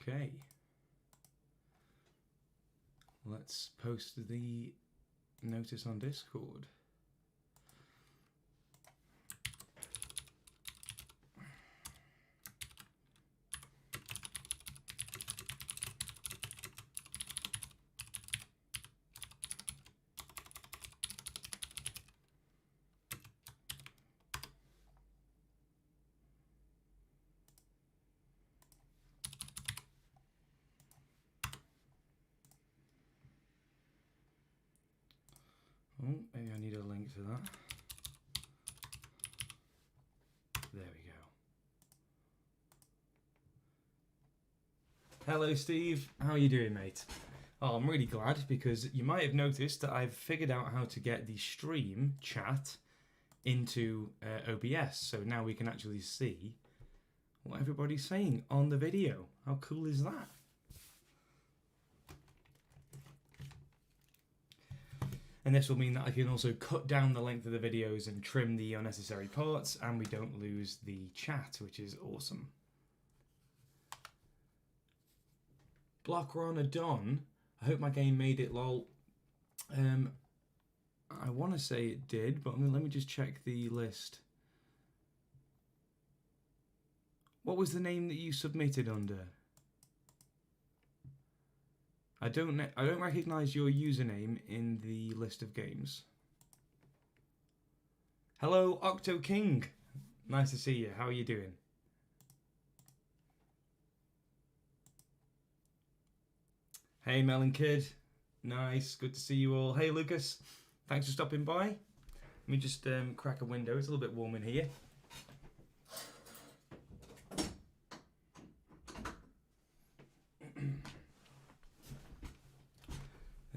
Okay. Let's post the notice on Discord. Oh, maybe I need a link to that. There we go. Hello, Steve. How are you doing, mate? Oh, I'm really glad because you might have noticed that I've figured out how to get the stream chat into OBS. So now we can actually see what everybody's saying on the video. How cool is that? And this will mean that I can also cut down the length of the videos and trim the unnecessary parts, and we don't lose the chat, which is awesome. Blockrunner Don, I hope my game made it, lol. I want to say it did, but let me just check the list. What was the name that you submitted under? I don't recognize your username in the list of games. Hello, Octo King. Nice to see you. How are you doing? Hey, Melon Kid. Nice. Good to see you all. Hey, Lucas. Thanks for stopping by. Let me just crack a window. It's a little bit warm in here.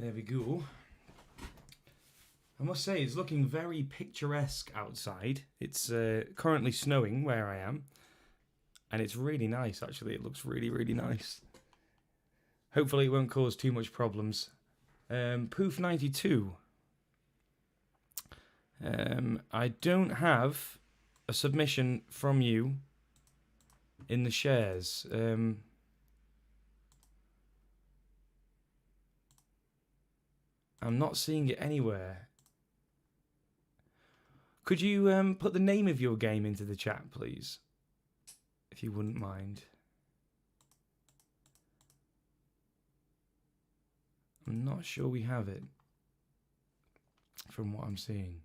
There we go. I must say, it's looking very picturesque outside. It's currently snowing where I am. And it's really nice, actually. It looks really, really nice. Hopefully it won't cause too much problems. Poof92. I don't have a submission from you in the shares. I'm not seeing it anywhere. Could you put the name of your game into the chat, please? If you wouldn't mind. I'm not sure we have it. From what I'm seeing.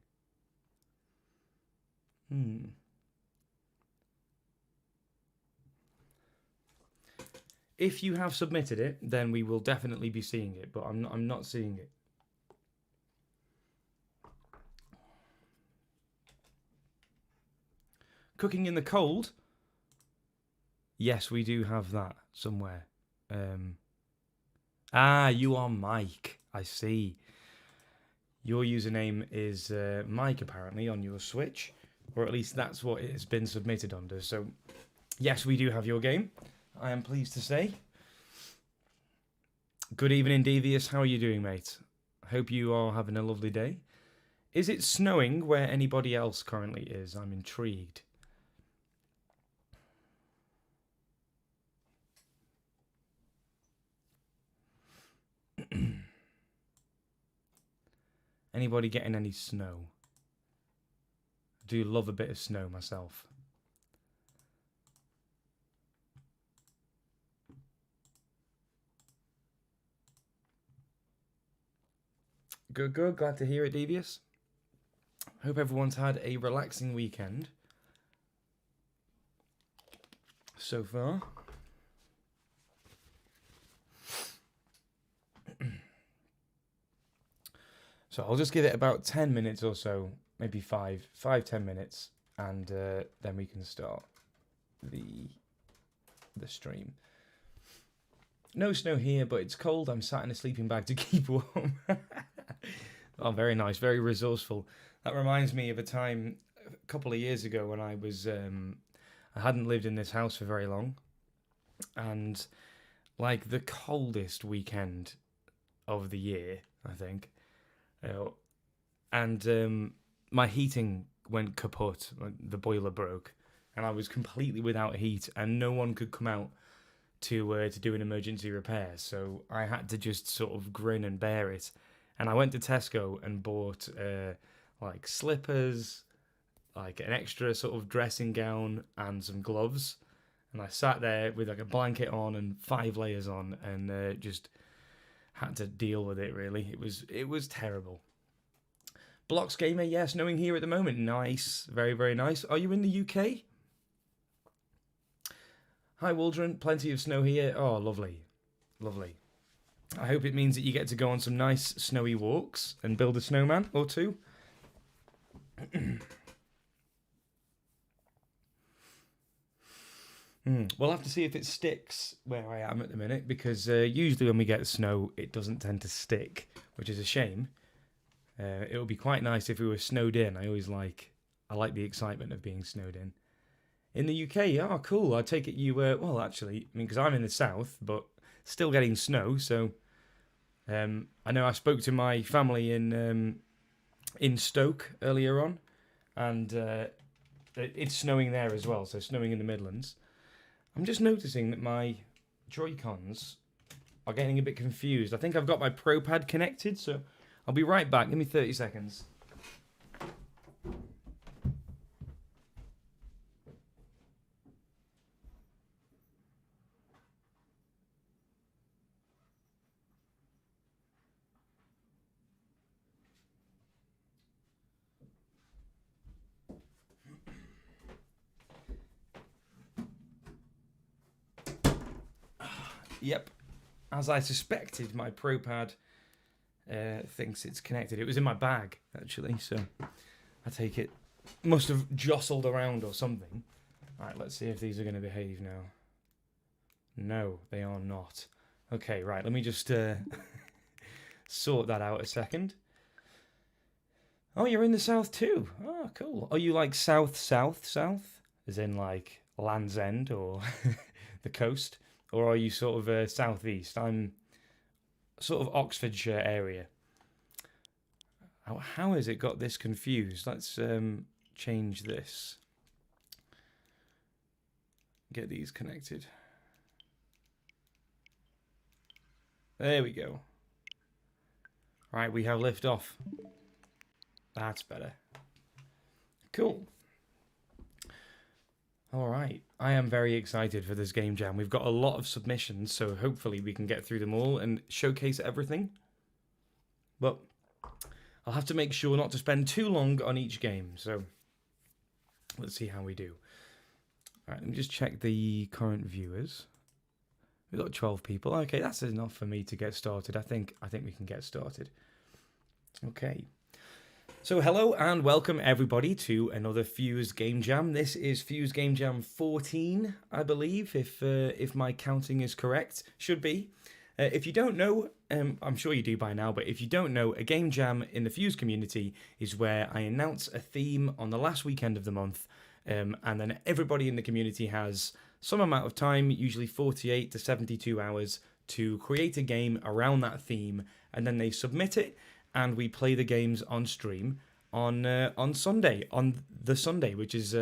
If you have submitted it, then we will definitely be seeing it, but I'm not seeing it. Cooking in the cold? Yes, we do have that somewhere. You are Mike. I see. Your username is Mike, apparently, on your Switch. Or at least that's what it has been submitted under. So, yes, we do have your game. I am pleased to say. Good evening, Devieus. How are you doing, mate? Hope you are having a lovely day. Is it snowing where anybody else currently is? I'm intrigued. Anybody getting any snow? I do love a bit of snow myself. Good, good. Glad to hear it, Devieus. Hope everyone's had a relaxing weekend so far. So I'll just give it about 10 minutes or so, maybe 5-10 minutes, and then we can start the stream. No snow here, but it's cold. I'm sat in a sleeping bag to keep warm. Oh, very nice, very resourceful. That reminds me of a time a couple of years ago when I was I hadn't lived in this house for very long, and like the coldest weekend of the year, I think. And my heating went kaput. The boiler broke, and I was completely without heat, and no one could come out to do an emergency repair. So I had to just sort of grin and bear it. And I went to Tesco and bought like slippers, like an extra sort of dressing gown and some gloves. And I sat there with like a blanket on and 5 layers on, and just had to deal with it. Really, it was terrible. Blocks Gamer, yeah, snowing here at the moment. Nice, very very nice. Are you in the UK? Hi Waldron, plenty of snow here. Oh, lovely, lovely. I hope it means that you get to go on some nice snowy walks and build a snowman or two. We'll have to see if it sticks where I am at the minute, because usually when we get snow, it doesn't tend to stick, which is a shame. It would be quite nice if we were snowed in. I like the excitement of being snowed in. In the UK, oh, cool. I take it you were, well, actually, I mean, because I'm in the south, but still getting snow, so I know I spoke to my family in Stoke earlier on, and it's snowing there as well, so snowing in the Midlands. I'm just noticing that my Joy-Cons are getting a bit confused. I think I've got my Pro Pad connected, so I'll be right back. Give me 30 seconds. Yep, as I suspected, my Pro Pad thinks it's connected. It was in my bag, actually, so I take it must have jostled around or something. Alright, let's see if these are going to behave now. No, they are not. Okay, right, let me just sort that out a second. Oh, you're in the south too. Oh, cool. Are you like south? As in like Land's End or the coast? Or are you sort of southeast? I'm sort of Oxfordshire area. How has it got this confused? Let's change this. Get these connected. There we go. Right, we have lift off. That's better. Cool. All right, I am very excited for this game jam. We've got a lot of submissions, so hopefully we can get through them all and showcase everything. But I'll have to make sure not to spend too long on each game, so let's see how we do. All right, let me just check the current viewers. We've got 12 people. Okay, that's enough for me to get started. I think we can get started. Okay. So hello and welcome everybody to another Fuze Game Jam. This is Fuze Game Jam 14, I believe, if my counting is correct. Should be. If you don't know, I'm sure you do by now, but if you don't know, a game jam in the Fuze community is where I announce a theme on the last weekend of the month, and then everybody in the community has some amount of time, usually 48 to 72 hours, to create a game around that theme, and then they submit it, and we play the games on stream on Sunday, which is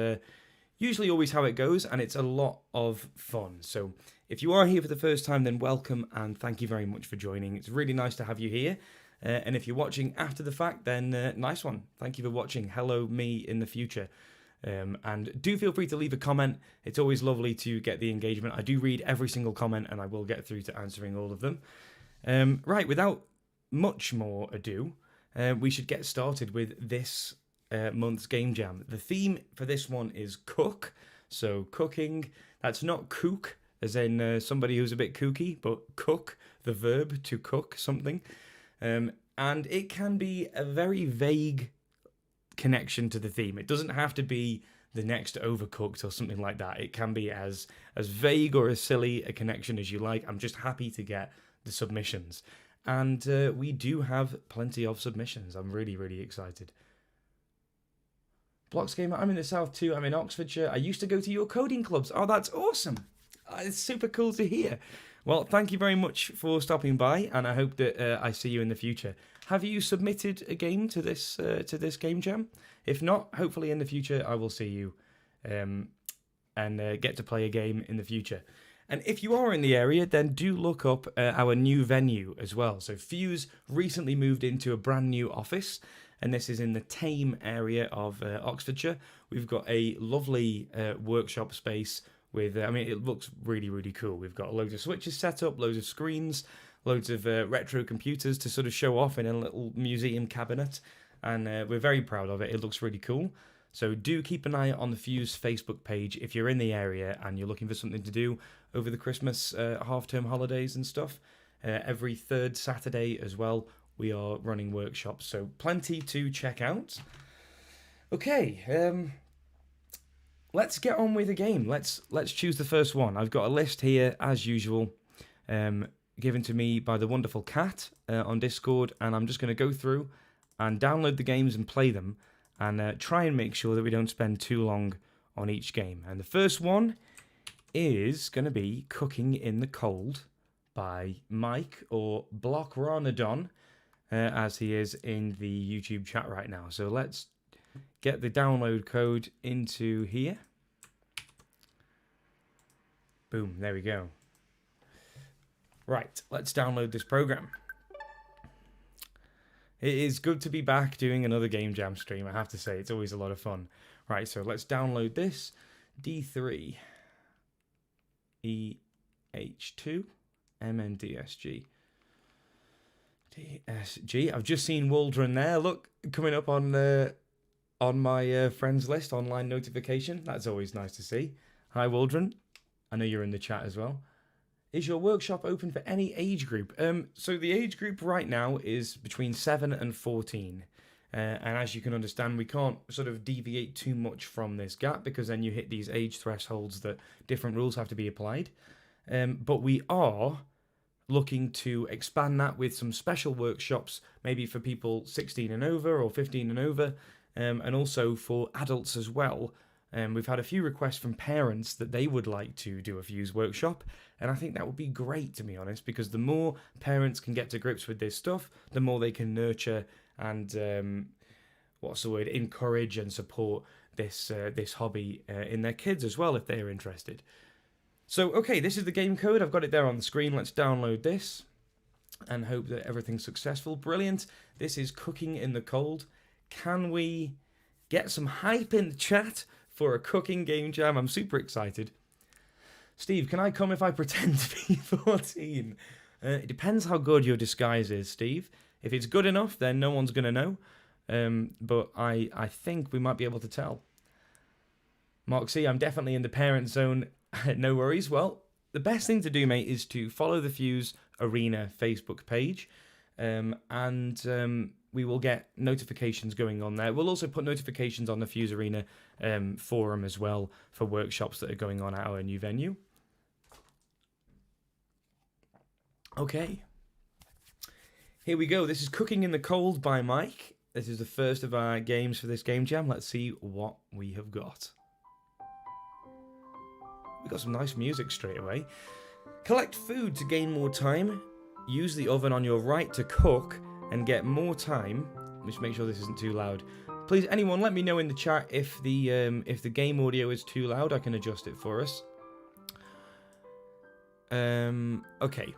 usually always how it goes, and it's a lot of fun. So if you are here for the first time, then welcome, and thank you very much for joining. It's really nice to have you here. And if you're watching after the fact, then nice one. Thank you for watching. Hello, me in the future. And do feel free to leave a comment. It's always lovely to get the engagement. I do read every single comment, and I will get through to answering all of them. Right, without much more ado, we should get started with this month's game jam. The theme for this one is cook, so cooking. That's not kook, as in somebody who's a bit kooky, but cook, the verb to cook something. And it can be a very vague connection to the theme. It doesn't have to be the next Overcooked or something like that. It can be as vague or as silly a connection as you like. I'm just happy to get the submissions. And we do have plenty of submissions. I'm really, really excited. Blocks Gamer, I'm in the south too. I'm in Oxfordshire. I used to go to your coding clubs. Oh, that's awesome. It's super cool to hear. Well, thank you very much for stopping by, and I hope that I see you in the future. Have you submitted a game to this game jam? If not, hopefully in the future I will see you and get to play a game in the future. And if you are in the area, then do look up our new venue as well. So Fuze recently moved into a brand new office, and this is in the Tame area of Oxfordshire. We've got a lovely workshop space with, I mean, it looks really, really cool. We've got loads of switches set up, loads of screens, loads of retro computers to sort of show off in a little museum cabinet, and we're very proud of it. It looks really cool. So do keep an eye on the Fuze Facebook page if you're in the area and you're looking for something to do over the Christmas half-term holidays and stuff. Every third Saturday as well, we are running workshops, so plenty to check out. Okay, let's get on with the game. Let's choose the first one. I've got a list here, as usual, given to me by the wonderful Cat on Discord, and I'm just going to go through and download the games and play them, and try and make sure that we don't spend too long on each game. And the first one is going to be Cooking in the Cold by Mike, or Blockranadon, as he is in the YouTube chat right now. So let's get the download code into here. Boom, there we go. Right, let's download this program. It is good to be back doing another Game Jam stream, I have to say. It's always a lot of fun. Right, so let's download this. D3EH2MNDSG. DSG. I've just seen Waldron there. Look, coming up on my friends list, online notification. That's always nice to see. Hi, Waldron. I know you're in the chat as well. Is your workshop open for any age group? So the age group right now is between 7 and 14. And as you can understand, we can't sort of deviate too much from this gap, because then you hit these age thresholds that different rules have to be applied. But we are looking to expand that with some special workshops, maybe for people 16 and over or 15 and over, and also for adults as well. We've had a few requests from parents that they would like to do a Fuze workshop, and I think that would be great, to be honest, because the more parents can get to grips with this stuff, the more they can nurture and encourage and support this hobby in their kids as well, if they're interested. So, okay, this is the game code. I've got it there on the screen. Let's download this and hope that everything's successful. Brilliant. This is Cooking in the Cold. Can we get some hype in the chat for a cooking game jam? I'm super excited. Steve, can I come if I pretend to be 14? It depends how good your disguise is, Steve. If it's good enough, then no one's going to know. But I think we might be able to tell. Mark C, I'm definitely in the parent zone. No worries. Well, the best thing to do, mate, is to follow the Fuze Arena Facebook page. We will get notifications going on there. We'll also put notifications on the Fuze Arena forum as well for workshops that are going on at our new venue. Okay. Here we go. This is Cooking in the Cold by Mike. This is the first of our games for this game jam. Let's see what we have got. We got some nice music straight away. Collect food to gain more time. Use the oven on your right to cook and get more time. Just make sure this isn't too loud. Please, anyone, let me know in the chat if the game audio is too loud. I can adjust it for us. Okay.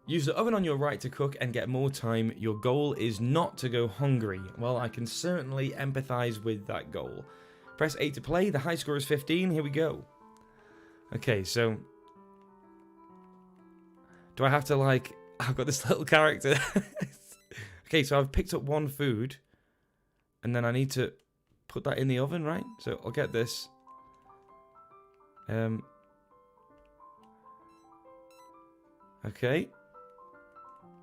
Use the oven on your right to cook and get more time. Your goal is not to go hungry. Well, I can certainly empathize with that goal. Press A to play. The high score is 15. Here we go. Okay, so do I have to, like, I've got this little character. Okay, so I've picked up one food, and then I need to put that in the oven, right? So I'll get this. Okay.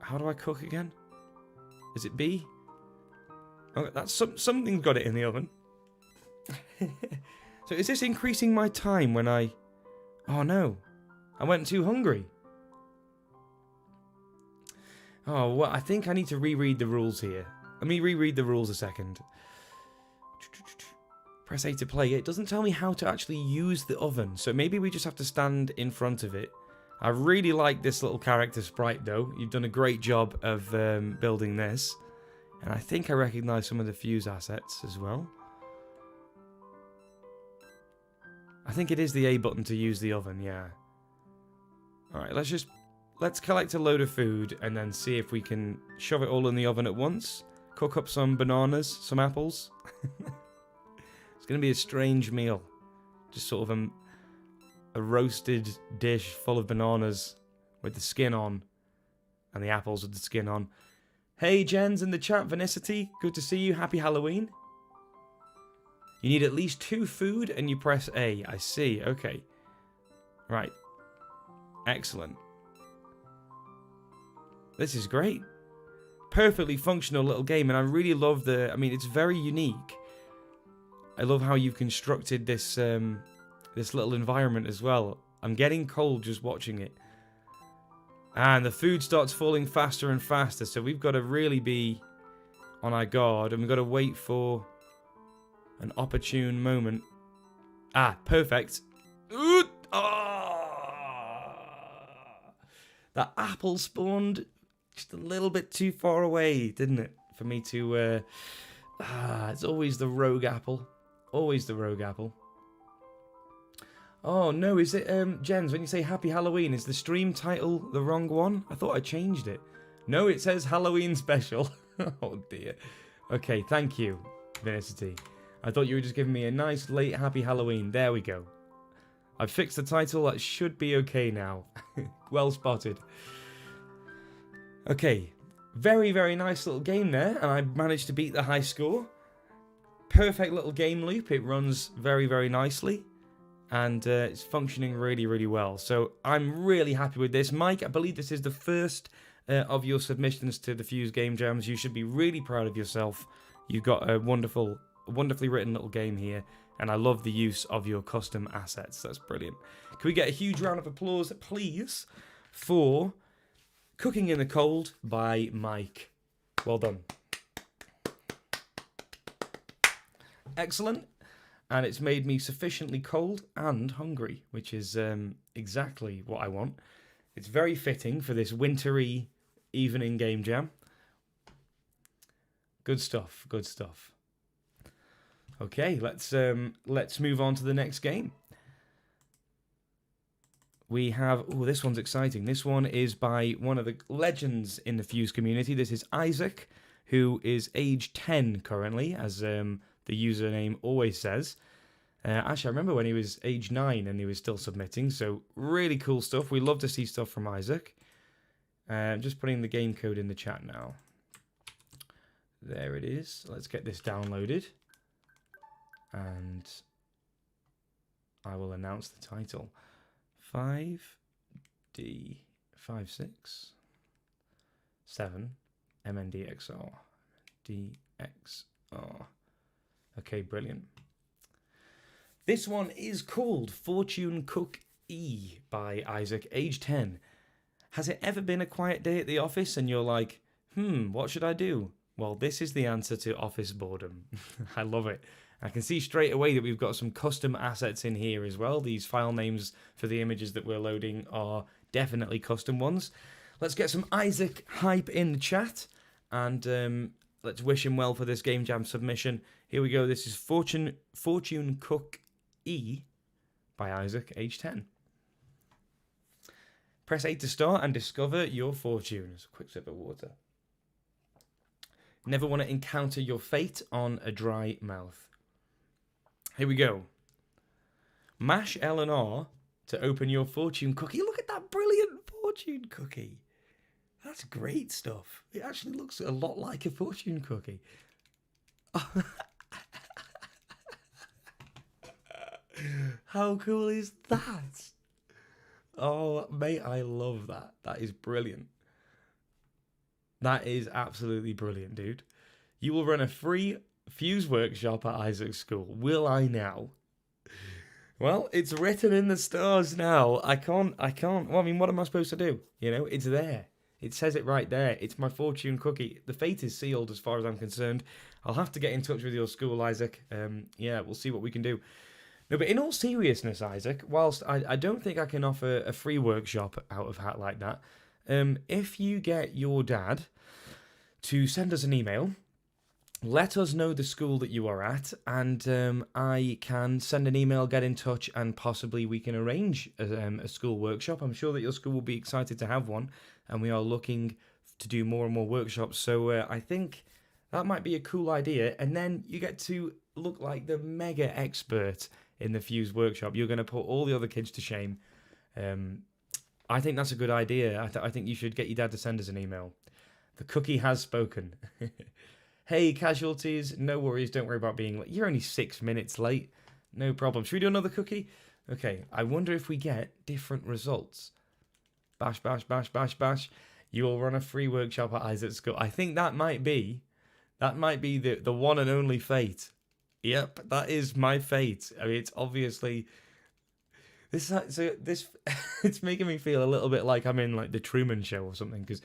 How do I cook again? Is it B? Oh, that's something's got it in the oven. So is this increasing my time when I... Oh no, I went too hungry. Oh, well, I think I need to reread the rules here. Let me reread the rules a second. Press A to play. It doesn't tell me how to actually use the oven, so maybe we just have to stand in front of it. I really like this little character sprite, though. You've done a great job of building this. And I think I recognise some of the Fuze assets as well. I think it is the A button to use the oven, yeah. Alright, let's collect a load of food and then see if we can shove it all in the oven at once. Cook up some bananas, some apples. It's going to be a strange meal. Just sort of a roasted dish full of bananas with the skin on. And the apples with the skin on. Hey, Jen's in the chat, Vinicity. Good to see you. Happy Halloween. You need at least 2 food and you press A. I see. Okay. Right. Excellent. This is great. Perfectly functional little game, and I really love I mean, it's very unique. I love how you've constructed this this little environment as well. I'm getting cold just watching it. And the food starts falling faster and faster, so we've got to really be on our guard, and we've got to wait for an opportune moment. Ah, perfect. Ooh, that apple spawned just a little bit too far away, didn't it? For me to... it's always the rogue apple. Always the rogue apple. Oh, no, is it... Jens, when you say Happy Halloween, is the stream title the wrong one? I thought I changed it. No, it says Halloween Special. Oh, dear. Okay, thank you, Vinicity. I thought you were just giving me a nice late Happy Halloween. There we go. I've fixed the title. That should be okay now. Well spotted. Okay. Very, very nice little game there. And I managed to beat the high score. Perfect little game loop. It runs very, very nicely. And it's functioning really, really well. So I'm really happy with this. Mike, I believe this is the first of your submissions to the Fuze Game Jams. You should be really proud of yourself. You've got a wonderfully written little game here. And I love the use of your custom assets. That's brilliant. Can we get a huge round of applause, please, for Cooking in the Cold by Mike. Well done. Excellent. And it's made me sufficiently cold and hungry, which is exactly what I want. It's very fitting for this wintry evening game jam. Good stuff, good stuff. Okay, let's move on to the next game. We have... Oh, this one's exciting. This one is by one of the legends in the Fuze community. This is Isaac, who is age 10 currently, as the username always says. Actually, I remember when he was age 9 and he was still submitting, so really cool stuff. We love to see stuff from Isaac. Just putting the game code in the chat now. There it is. Let's get this downloaded. And I will announce the title. 5D56 DXR. Okay, brilliant. This one is called Fortune Cook E by Isaac, age 10. Has it ever been a quiet day at the office and you're like, what should I do? Well, this is the answer to office boredom. I love it. I can see straight away that we've got some custom assets in here as well. These file names for the images that we're loading are definitely custom ones. Let's get some Isaac hype in the chat. And let's wish him well for this Game Jam submission. Here we go. This is Fortune Cook E by Isaac, age 10. Press A to start and discover your fortune. Just a quick sip of water. Never want to encounter your fate on a dry mouth. Here we go. Mash L and R to open your fortune cookie. Look at that brilliant fortune cookie. That's great stuff. It actually looks a lot like a fortune cookie. How cool is that? Oh, mate, I love that. That is brilliant. That is absolutely brilliant, dude. You will run a free Fuze workshop at Isaac's school. Will I now? Well, it's written in the stars now. I can't. Well, I mean, what am I supposed to do? You know, it's there. It says it right there. It's my fortune cookie. The fate is sealed as far as I'm concerned. I'll have to get in touch with your school, Isaac. Yeah, we'll see what we can do. No, but in all seriousness, Isaac, whilst I don't think I can offer a free workshop out of hat like that, if you get your dad to send us an email let us know the school that you are at, and I can send an email, get in touch, and possibly we can arrange a school workshop. I'm sure that your school will be excited to have one, and we are looking to do more and more workshops. So I think that might be a cool idea, and then you get to look like the mega expert in the Fuze workshop. You're going to put all the other kids to shame. I think that's a good idea. I think you should get your dad to send us an email. The cookie has spoken. Hey, casualties, no worries, don't worry about being late. You're only 6 minutes late. No problem. Should we do another cookie? Okay, I wonder if we get different results. Bash, bash, bash, bash, bash. You will run a free workshop at Isaac's school. I think that might be the one and only fate. Yep, that is my fate. I mean, it's obviously... This it's making me feel a little bit like I'm in like the Truman Show or something, because...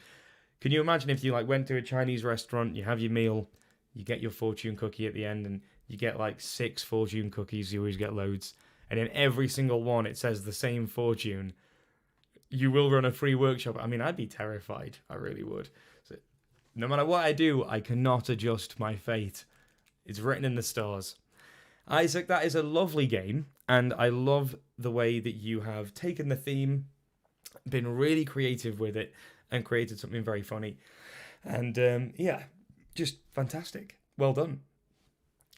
Can you imagine if you like went to a Chinese restaurant, you have your meal, you get your fortune cookie at the end, and you get like 6 fortune cookies, you always get loads, and in every single one it says the same fortune. You will run a free workshop. I mean, I'd be terrified. I really would. So, no matter what I do, I cannot adjust my fate. It's written in the stars. Isaac, that is a lovely game, and I love the way that you have taken the theme, been really creative with it, and created something very funny. And yeah, just fantastic. Well done.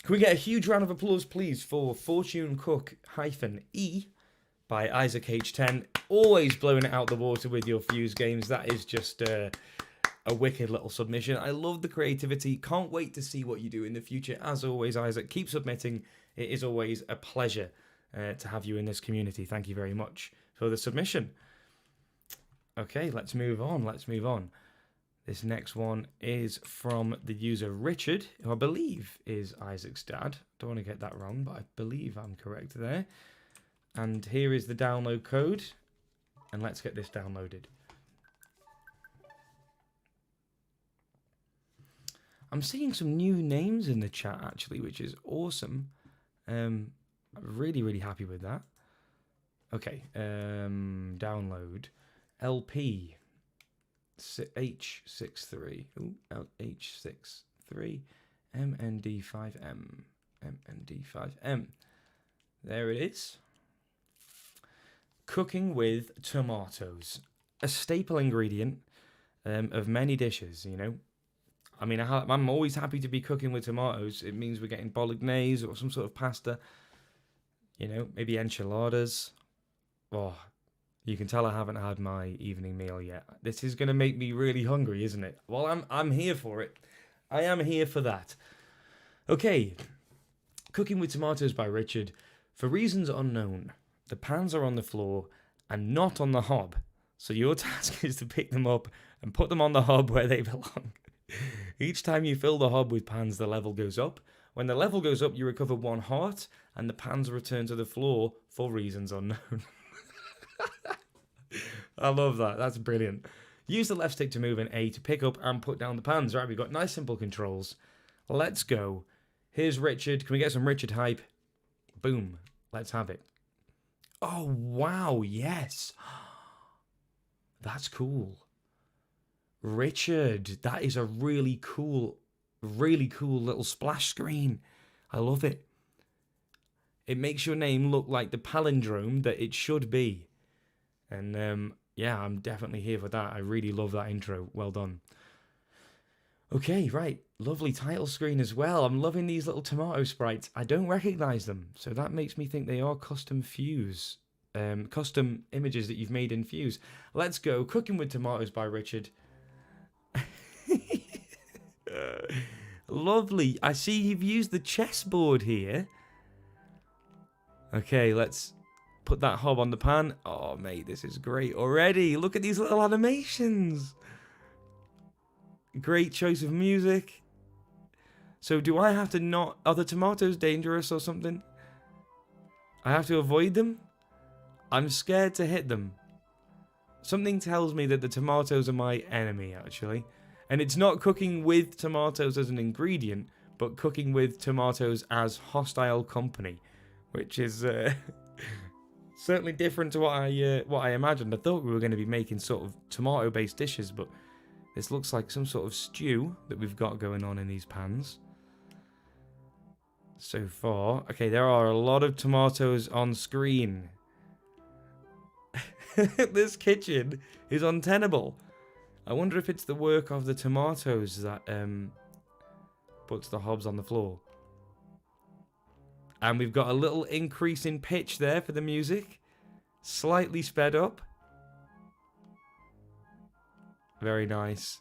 Can we get a huge round of applause, please, for Fortune Cook-E by Isaac H10. Always blowing it out the water with your Fuze games. That is just a wicked little submission. I love the creativity. Can't wait to see what you do in the future. As always, Isaac, keep submitting. It is always a pleasure to have you in this community. Thank you very much for the submission. Okay, let's move on. This next one is from the user Richard, who I believe is Isaac's dad. Don't want to get that wrong, but I believe I'm correct there. And here is the download code, and let's get this downloaded. I'm seeing some new names in the chat, actually, which is awesome. I'm really, really happy with that. Okay, download. LP H63. Ooh, H63 MND5M. MND5M. There it is. Cooking with tomatoes. A staple ingredient of many dishes, you know. I mean, I'm always happy to be cooking with tomatoes. It means we're getting bolognese or some sort of pasta. You know, maybe enchiladas. Oh, you can tell I haven't had my evening meal yet. This is going to make me really hungry, isn't it? Well, I'm here for it. I am here for that. Okay. Cooking with Tomatoes by Richard. For reasons unknown, the pans are on the floor and not on the hob. So your task is to pick them up and put them on the hob where they belong. Each time you fill the hob with pans, the level goes up. When the level goes up, you recover 1 heart and the pans return to the floor for reasons unknown. I love that. That's brilliant. Use the left stick to move in A to pick up and put down the pans. Right, we've got nice simple controls. Let's go. Here's Richard. Can we get some Richard hype? Boom. Let's have it. Oh, wow. Yes. That's cool. Richard. That is a really cool little splash screen. I love it. It makes your name look like the palindrome that it should be. And yeah, I'm definitely here for that. I really love that intro. Well done. Okay, right. Lovely title screen as well. I'm loving these little tomato sprites. I don't recognize them, so that makes me think they are custom Fuze. Custom images that you've made in Fuze. Let's go. Cooking with Tomatoes by Richard. Lovely. I see you've used the chessboard here. Okay, let's put that hob on the pan. Oh, mate, this is great already. Look at these little animations. Great choice of music. So do I have to not... Are the tomatoes dangerous or something? I have to avoid them? I'm scared to hit them. Something tells me that the tomatoes are my enemy, actually. And it's not cooking with tomatoes as an ingredient, but cooking with tomatoes as hostile company. Which is... certainly different to what I imagined. I thought we were going to be making sort of tomato-based dishes, but this looks like some sort of stew that we've got going on in these pans. so far. Okay, there are a lot of tomatoes on screen. This kitchen is untenable. I wonder if it's the work of the tomatoes that puts the hobs on the floor. And we've got a little increase in pitch there for the music. Slightly sped up. Very nice.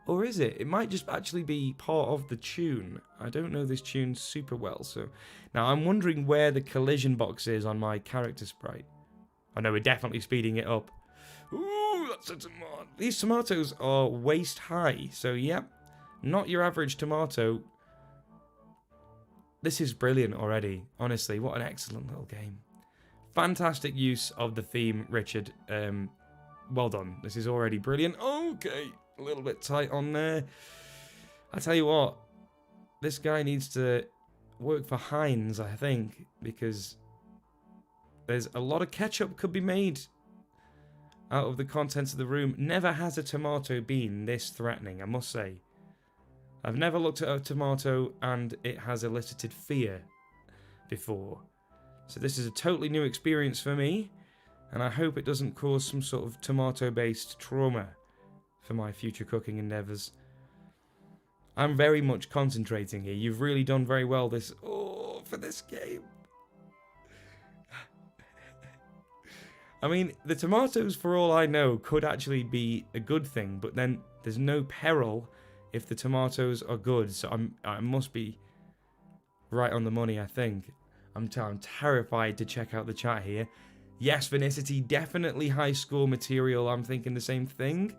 Or is it? It might just actually be part of the tune. I don't know this tune super well, so... Now, I'm wondering where the collision box is on my character sprite. I know we're definitely speeding it up. Ooh, that's a tomato. These tomatoes are waist high, so yep. Not your average tomato. This is brilliant already. Honestly, what an excellent little game. Fantastic use of the theme, Richard. Well done. This is already brilliant. Okay, a little bit tight on there. I tell you what, this guy needs to work for Heinz, I think, because there's a lot of ketchup could be made out of the contents of the room. Never has a tomato been this threatening, I must say. I've never looked at a tomato and it has elicited fear before. So this is a totally new experience for me, and I hope it doesn't cause some sort of tomato-based trauma for my future cooking endeavours. I'm very much concentrating here. You've really done very well for this game. I mean, the tomatoes, for all I know, could actually be a good thing, but then there's no peril if the tomatoes are good, so I must be right on the money, I think. I'm terrified to check out the chat here. Yes, vinicity, definitely high score material. I'm thinking the same thing.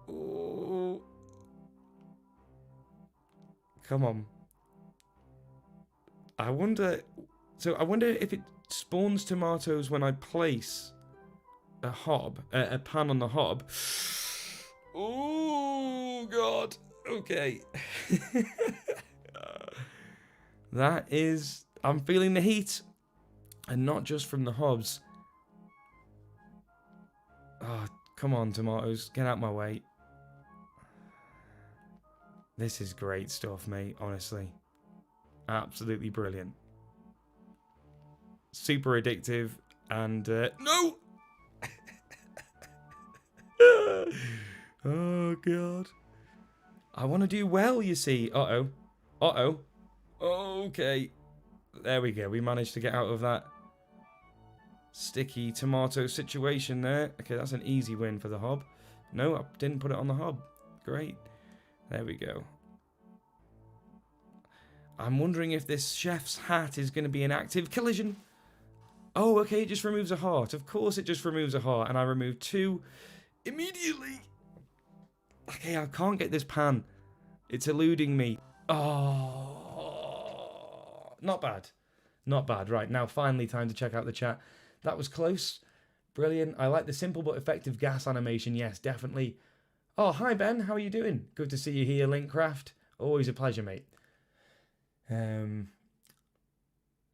Oh. Come on. I wonder if it spawns tomatoes when I place a pan on the hob. Oh, God. Okay. I'm feeling the heat. And not just from the hobs. Oh, come on, tomatoes. Get out my way. This is great stuff, mate. Honestly. Absolutely brilliant. Super addictive. And, no! Oh, God. I want to do well, you see. Uh-oh. Uh-oh. Okay. There we go. We managed to get out of that sticky tomato situation there. Okay, that's an easy win for the hob. No, I didn't put it on the hob. Great. There we go. I'm wondering if this chef's hat is going to be an active collision. Oh, okay, it just removes a heart. Of course it just removes a heart. And I removed 2 immediately. Okay, I can't get this pan. It's eluding me. Oh, not bad. Not bad. Right, now finally time to check out the chat. That was close. Brilliant. I like the simple but effective gas animation. Yes, definitely. Oh, hi, Ben. How are you doing? Good to see you here, Linkcraft. Always a pleasure, mate.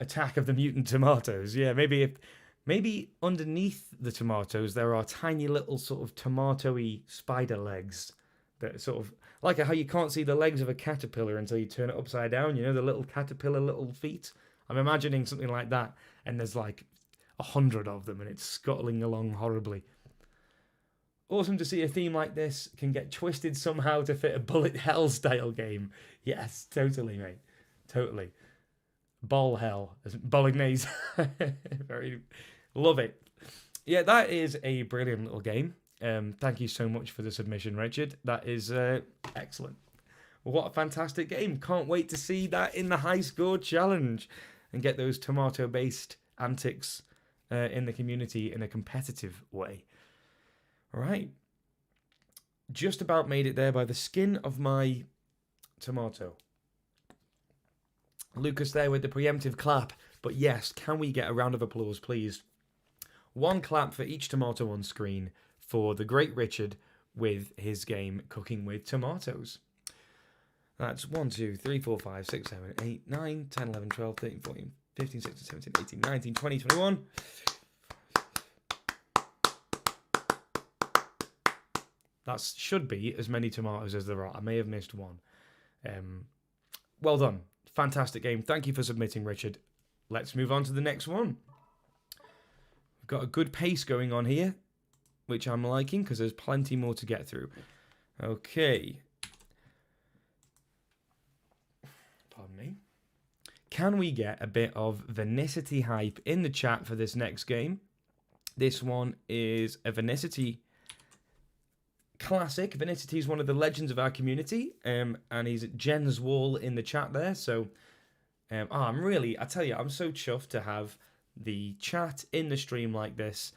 Attack of the mutant tomatoes. Yeah, maybe underneath the tomatoes there are tiny little sort of tomato-y spider legs that sort of like how you can't see the legs of a caterpillar until you turn it upside down. You know, the little caterpillar little feet. I'm imagining something like that, and there's like 100 of them, and it's scuttling along horribly. Awesome to see a theme like this can get twisted somehow to fit a bullet hell style game. Yes, totally, mate. Totally. Ball hell. Bolognese. Very. Love it. Yeah, that is a brilliant little game. Thank you so much for the submission, Richard. That is excellent. What a fantastic game. Can't wait to see that in the high score challenge and get those tomato-based antics in the community in a competitive way. All right. Just about made it there by the skin of my tomato. Lucas there with the preemptive clap. But yes, can we get a round of applause, please? 1 clap for each tomato on screen for the great Richard with his game Cooking with Tomatoes. That's 1, 2, 3, 4, 5, 6, 7, 8, 9, 10, 11, 12, 13, 14, 15, 16, 17, 18, 19, 20, 21. That should be as many tomatoes as there are. I may have missed one. Well done. Fantastic game. Thank you for submitting, Richard. Let's move on to the next one. We've got a good pace going on here, which I'm liking because there's plenty more to get through. Okay. Pardon me. Can we get a bit of vinicity hype in the chat for this next game? This one is a vinicity classic. Vinicity is one of the legends of our community, and he's at Jen's wall in the chat there. So, I tell you, I'm so chuffed to have the chat in the stream like this.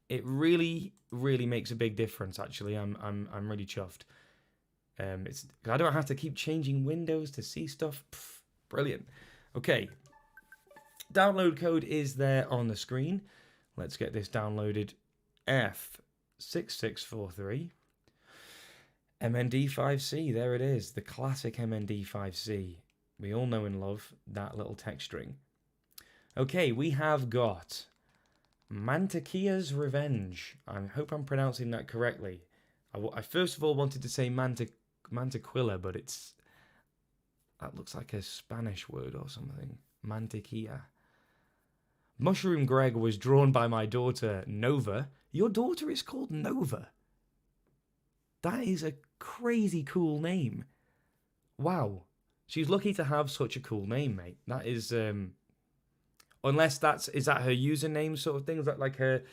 It really, really makes a big difference. Actually, I'm really chuffed. It's I don't have to keep changing windows to see stuff. Pff, brilliant. Okay, download code is there on the screen. Let's get this downloaded. F6643 MND5C. There it is, the classic MND5C. We all know and love that little text string. Okay, we have got Mantakiya's Revenge. I hope I'm pronouncing that correctly. I first of all wanted to say Mantequilla, but that looks like a Spanish word or something. Mantakiya. Mushroom Greg was drawn by my daughter, Nova. Your daughter is called Nova. That is a crazy cool name. Wow. She's lucky to have such a cool name, mate. That is, unless is that her username sort of thing? Is that like her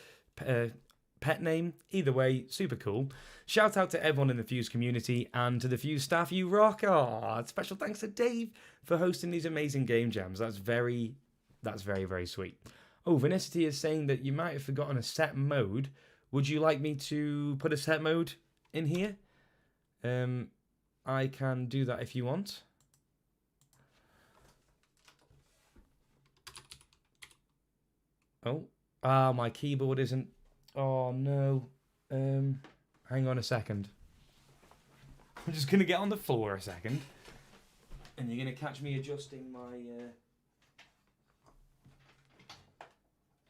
pet name? Either way, super cool. Shout out to everyone in the Fuze community and to the Fuze staff. You rock. Special thanks to Dave for hosting these amazing game jams. That's very, very sweet. Oh, Vinicity is saying that you might have forgotten a set mode. Would you like me to put a set mode in here? I can do that if you want. Oh, my keyboard isn't. Oh no. Hang on a second. I'm just gonna get on the floor a second, and you're gonna catch me adjusting my.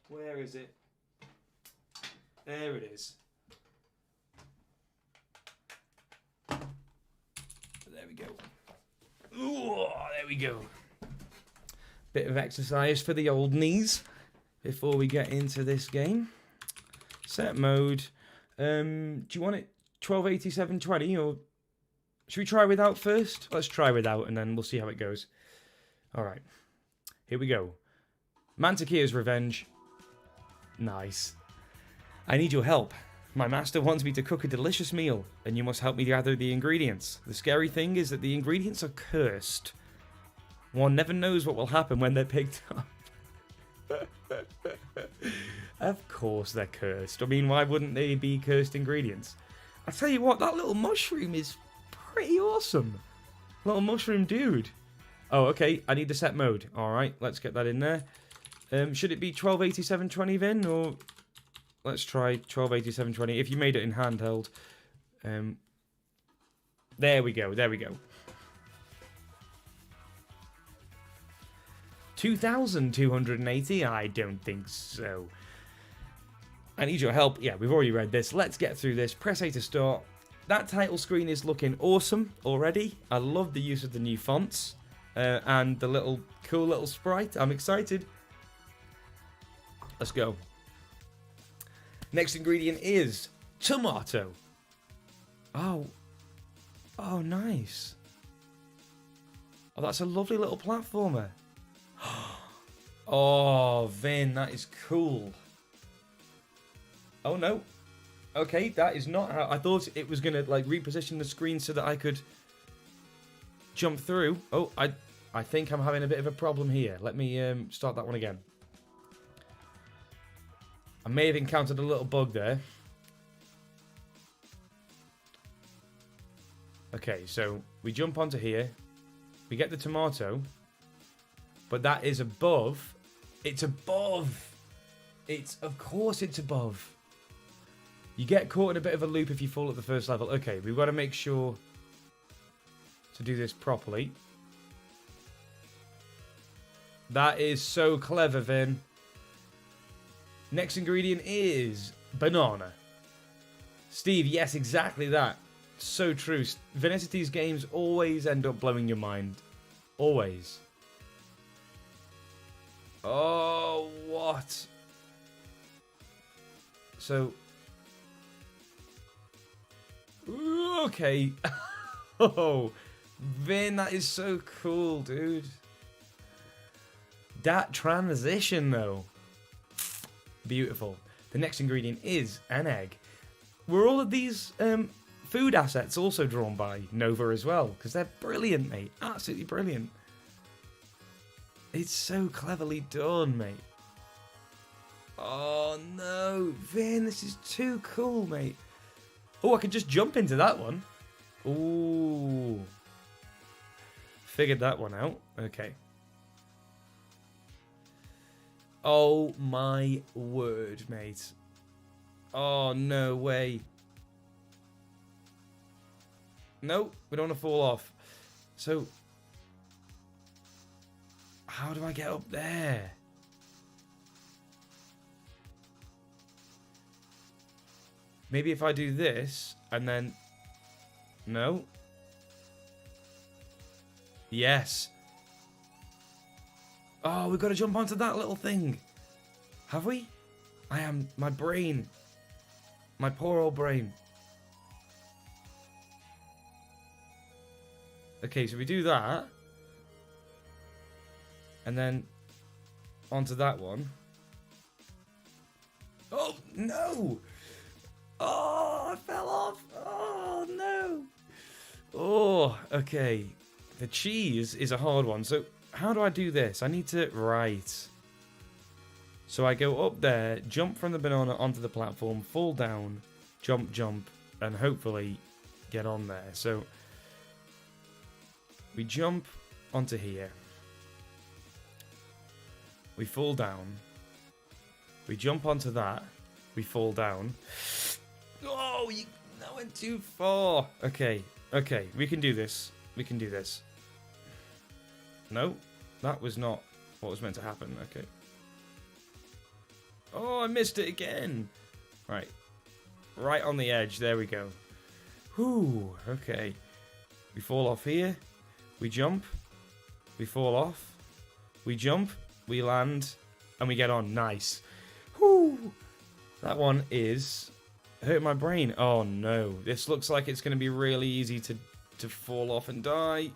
Where is it? There it is. There we go. Ooh, there we go. Bit of exercise for the old knees before we get into this game. Set mode. Do you want it 1280-720 or should we try without first? Let's try without and then we'll see how it goes. All right. Here we go. Mantakiya's Revenge. Nice. I need your help. My master wants me to cook a delicious meal, and you must help me gather the ingredients. The scary thing is that the ingredients are cursed. One never knows what will happen when they're picked up. Of course they're cursed. I mean, why wouldn't they be cursed ingredients? I tell you what, that little mushroom is pretty awesome. Little mushroom dude. Oh, okay, I need the set mode. Alright, let's get that in there. Should it be 1280-720 Vin, or let's try 1280-720 if you made it in handheld. There we go, there we go. 2,280? I don't think so. I need your help. Yeah, we've already read this. Let's get through this. Press A to start. That title screen is looking awesome already. I love the use of the new fonts and the little cool little sprite. I'm excited. Let's go. Next ingredient is tomato. Oh, nice. Oh, that's a lovely little platformer. Oh, Vin, that is cool. Oh, no. Okay, that is not how... I thought it was going to, like, reposition the screen so that I could jump through. Oh, I think I'm having a bit of a problem here. Let me start that one again. I may have encountered a little bug there. Okay, so we jump onto here. We get the tomato. But that is above. It's above. Of course it's above. You get caught in a bit of a loop if you fall at the first level. Okay, we've got to make sure to do this properly. That is so clever, Vin. Next ingredient is banana. Steve, yes, exactly that. So true. Vinicity's games always end up blowing your mind. Always. Oh, what? So... Okay. Oh, Vin, that is so cool, dude. That transition, though. Beautiful. The next ingredient is an egg. Were all of these food assets also drawn by Nova as well? Because they're brilliant, mate. Absolutely brilliant. It's so cleverly done, mate. Oh, no. Vin, this is too cool, mate. Oh, I could just jump into that one. Ooh. Figured that one out. Okay. Oh, my word, mate. Oh, no way. No, we don't want to fall off. So, how do I get up there? Maybe if I do this, and then... No. Yes. Oh, we've got to jump onto that little thing. Have we? I am... My brain. My poor old brain. Okay, so we do that. And then... onto that one. Oh, no! Oh, I fell off. Oh, no. Oh, okay. The cheese is a hard one. So how do I do this? I need to... Right. So I go up there, jump from the banana onto the platform, fall down, jump, jump, and hopefully get on there. So we jump onto here. We fall down. We jump onto that. We fall down. Oh, that went too far. Okay, okay, we can do this. We can do this. No, that was not what was meant to happen. Okay. Oh, I missed it again. Right. Right on the edge. There we go. Whew, okay. We fall off here. We jump. We fall off. We jump. We land. And we get on. Nice. Whew. That one is... hurt my brain. Oh no. This looks like it's going to be really easy to fall off and die.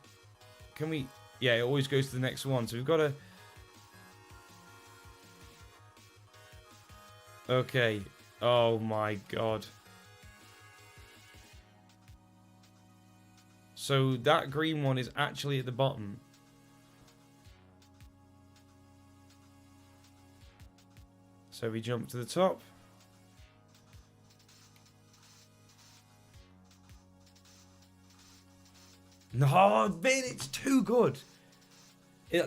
Can we... Yeah, it always goes to the next one. So we've got to... Okay. Oh my god. So that green one is actually at the bottom. So we jump to the top. No, Vin, it's too good.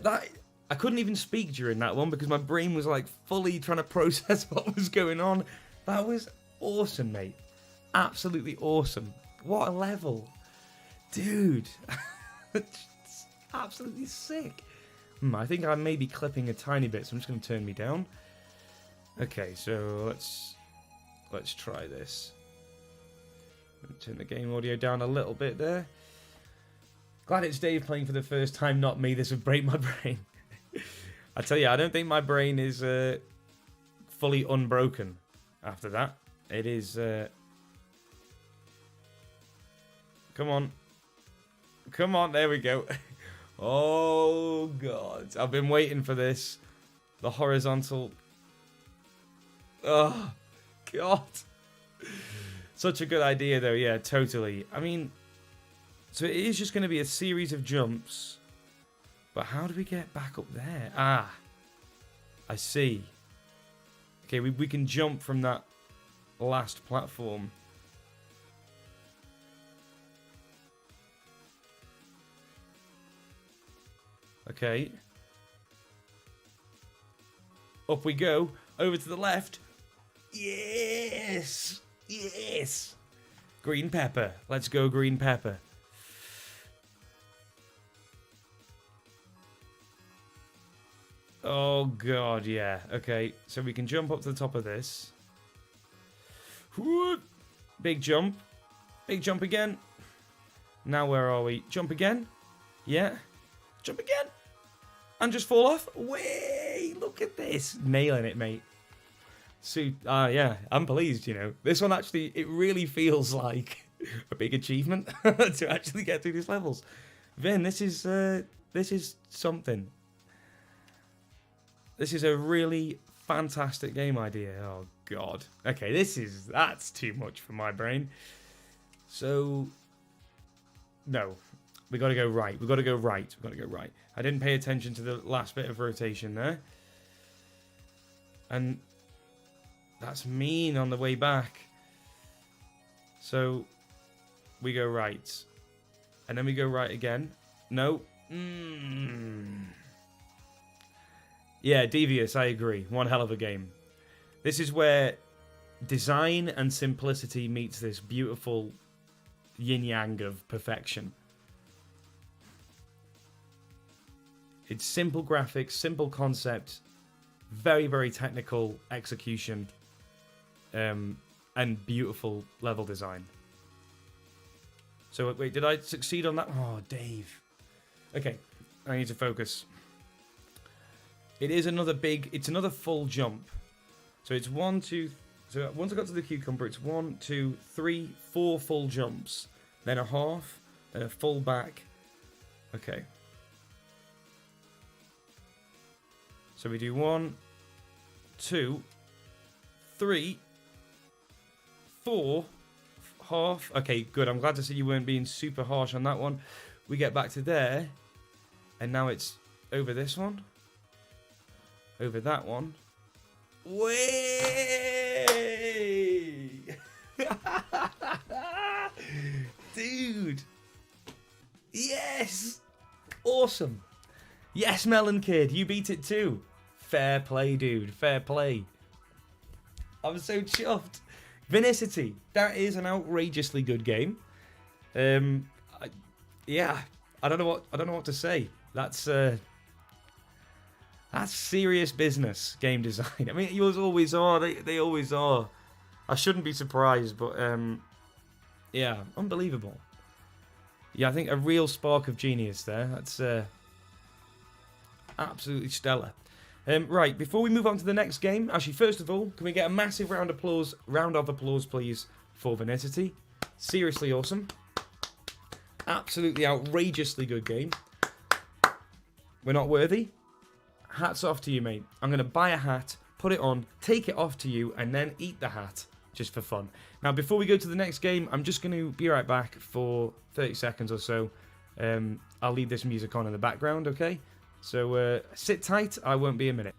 I couldn't even speak during that one because my brain was like fully trying to process what was going on. That was awesome, mate. Absolutely awesome. What a level. Dude. It's absolutely sick. I think I may be clipping a tiny bit, so I'm just going to turn me down. Okay, so let's try this. Turn the game audio down a little bit there. Glad it's Dave playing for the first time, not me. This would break my brain. I tell you, I don't think my brain is fully unbroken after that. It is... Come on. Come on, there we go. Oh, God. I've been waiting for this. The horizontal... Oh, God. Such a good idea, though. Yeah, totally. I mean... So it is just going to be a series of jumps. But how do we get back up there? Ah. I see. Okay, we can jump from that last platform. Okay. Up we go. Over to the left. Yes! Yes! Green pepper. Let's go, green pepper. Oh, God, yeah. Okay, so we can jump up to the top of this. Big jump. Big jump again. Now where are we? Jump again? Yeah. Jump again. And just fall off. Way! Look at this. Nailing it, mate. So, yeah, I'm pleased, you know. This one actually, it really feels like a big achievement to actually get through these levels. Vin, this is something. This is a really fantastic game idea. Oh, God. Okay, that's too much for my brain. So, no. We got to go right. We got to go right. We got to go right. I didn't pay attention to the last bit of rotation there. And that's mean on the way back. So, we go right. And then we go right again. No. Yeah, Devieus, I agree. One hell of a game. This is where design and simplicity meets this beautiful yin-yang of perfection. It's simple graphics, simple concept, very, very technical execution, and beautiful level design. So, wait, did I succeed on that? Oh, Dave. Okay, I need to focus. It is it's another full jump. So it's 1, 2, so once I got to the cucumber, it's 1, 2, 3, 4 full jumps. Then a half, then a full back. Okay. So we do 1, 2, 3, 4, half. Okay, good. I'm glad to see you weren't being super harsh on that one. We get back to there, and now it's over this one, over that one. Way! Dude! Yes! Awesome! Yes, Melon Kid, you beat it too. Fair play, dude. Fair play. I'm so chuffed. Vinicity. That is an outrageously good game. Yeah, I don't know what to say. That's serious business, game design. I mean, yours always are. They always are. I shouldn't be surprised, but yeah, unbelievable. Yeah, I think a real spark of genius there. That's absolutely stellar. Right, before we move on to the next game, actually, first of all, can we get a massive round of applause, please, for Vinicity? Seriously awesome. Absolutely outrageously good game. We're not worthy? Hats off to you, mate. I'm going to buy a hat, put it on, take it off to you, and then eat the hat, just for fun. Now, before we go to the next game, I'm just going to be right back for 30 seconds or so. I'll leave this music on in the background, okay? So sit tight, I won't be a minute.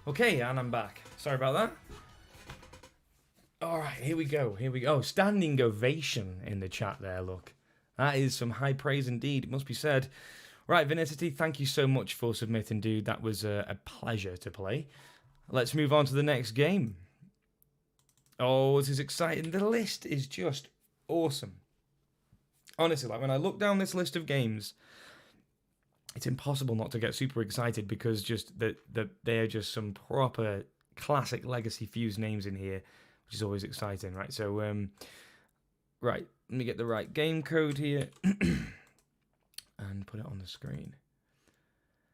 Okay, and I'm back. Sorry about that. All right, here we go. Here we go. Standing ovation in the chat there, look. That is some high praise indeed, it must be said. Right, Vinicity, thank you so much for submitting, dude. That was a pleasure to play. Let's move on to the next game. Oh, this is exciting. The list is just awesome. Honestly, like when I look down this list of games, it's impossible not to get super excited because just they are just some proper classic legacy Fuze names in here, which is always exciting, right? So, right, let me get the right game code here and put it on the screen.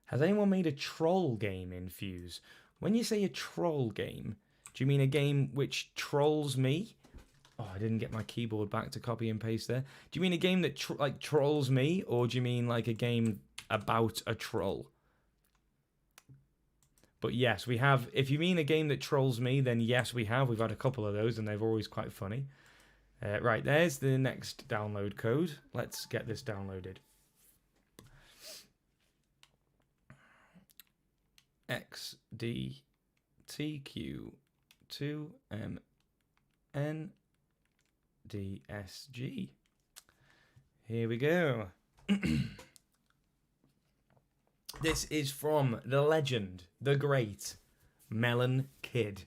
Has anyone made a troll game in Fuze? When you say a troll game, do you mean a game which trolls me? Oh, I didn't get my keyboard back to copy and paste there. Do you mean a game that trolls me, or do you mean like a game about a troll? But yes, we have. If you mean a game that trolls me, then yes, we have. We've had a couple of those, and they're always quite funny. Right, there's the next download code. Let's get this downloaded. XDTQ2MNDSG. Here we go. This is from the legend, the great Melon Kid.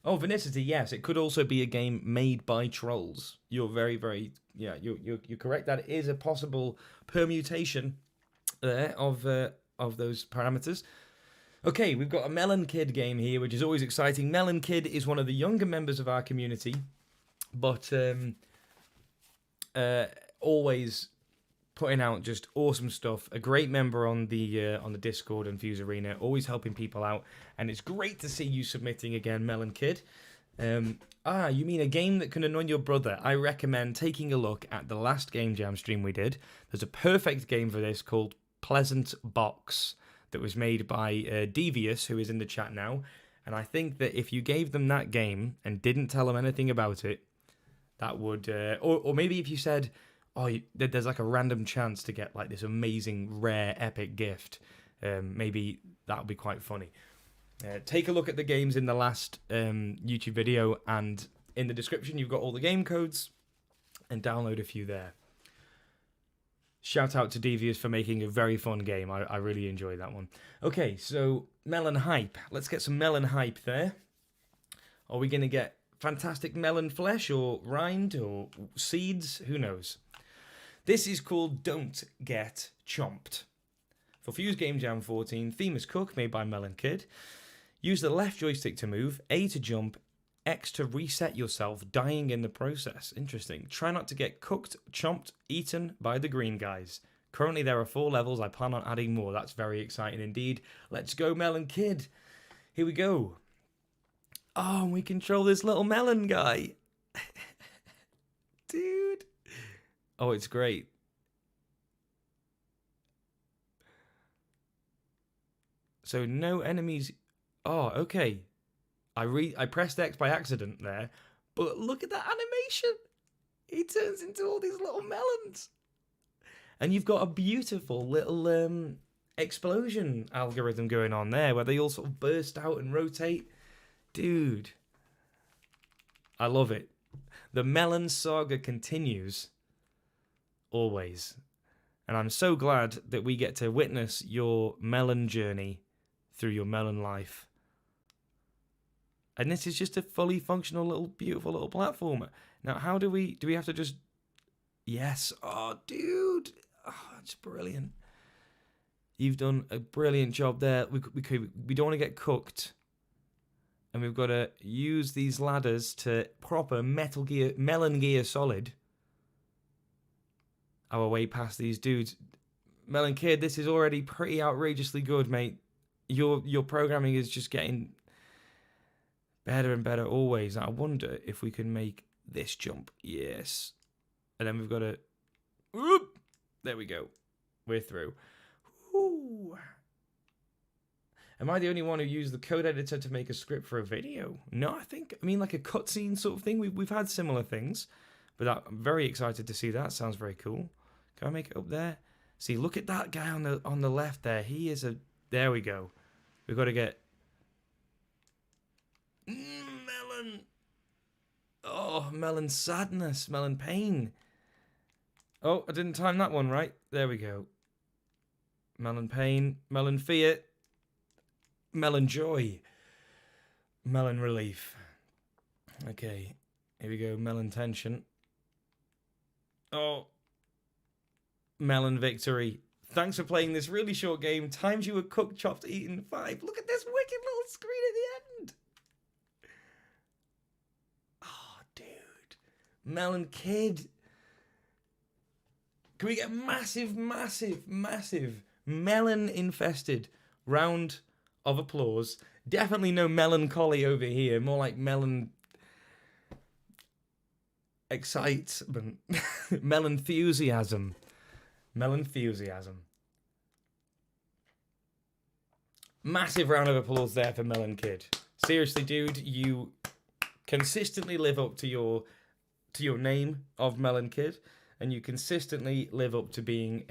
Oh, vinicity, yes. It could also be a game made by trolls. You're very, very, yeah, you're correct. That is a possible permutation there of those parameters. Okay, we've got a Melon Kid game here, which is always exciting. Melon Kid is one of the younger members of our community, but always putting out just awesome stuff. A great member on the Discord and Fuze Arena, always helping people out, and it's great to see you submitting again, Melon Kid. You mean a game that can annoy your brother? I recommend taking a look at the last Gamejam stream we did. There's a perfect game for this called Pleasant Box that was made by Devieus, who is in the chat now. And I think that if you gave them that game and didn't tell them anything about it, that would, or maybe if you said, there's like a random chance to get like this amazing, rare, epic gift. Maybe that would be quite funny. Take a look at the games in the last YouTube video, and in the description you've got all the game codes, and download a few there. Shout out to Devieus for making a very fun game. I really enjoyed that one. Okay, so melon hype. Let's get some melon hype there. Are we going to get fantastic melon flesh or rind or seeds? Who knows? This is called Don't Get Chomped. For Fuze Gamejam 14, theme is Cook, made by Melon Kid. Use the left joystick to move, A to jump, X to reset yourself, dying in the process. Interesting. Try not to get cooked, chomped, eaten by the green guys. Currently there are 4 levels. I plan on adding more. That's very exciting indeed. Let's go, Melon Kid. Here we go. Oh, and we control this little melon guy. Dude. Oh, it's great. So no enemies. Oh, okay. I pressed X by accident there, but look at that animation. He turns into all these little melons. And you've got a beautiful little explosion algorithm going on there where they all sort of burst out and rotate. Dude. I love it. The melon saga continues. Always. And I'm so glad that we get to witness your melon journey through your melon life. And this is just a fully functional little beautiful little platformer. Now, how do we have to just... Yes. Oh, dude. Oh, it's brilliant. You've done a brilliant job there. We don't want to get cooked. And we've got to use these ladders to proper Melon Gear Solid our way past these dudes. Melon Kid, this is already pretty outrageously good, mate. Your programming is just getting better and better always. I wonder if we can make this jump. Yes. And then we've got to... Whoop! There we go. We're through. Ooh. Am I the only one who used the code editor to make a script for a video? No, I mean like a cutscene sort of thing. We've had similar things. But I'm very excited to see that. Sounds very cool. Can I make it up there? See, look at that guy on the left there. He is a... There we go. We've got to get... melon. Oh, melon sadness. Melon pain. Oh, I didn't time that one right. There we go. Melon pain. Melon fear. Melon joy. Melon relief. Okay. Here we go. Melon tension. Oh. Melon victory. Thanks for playing this really short game. Times you were cooked, chopped, eaten. 5. Look at this wicked little screen at the end. Oh, dude. Melon Kid. Can we get massive, massive, massive melon-infested round of applause? Definitely no melancholy over here. More like melon... excitement. Melon-enthusiasm. Melon-enthusiasm. Massive round of applause there for Melon Kid. Seriously, dude, you consistently live up to your name of Melon Kid, and you consistently live up to being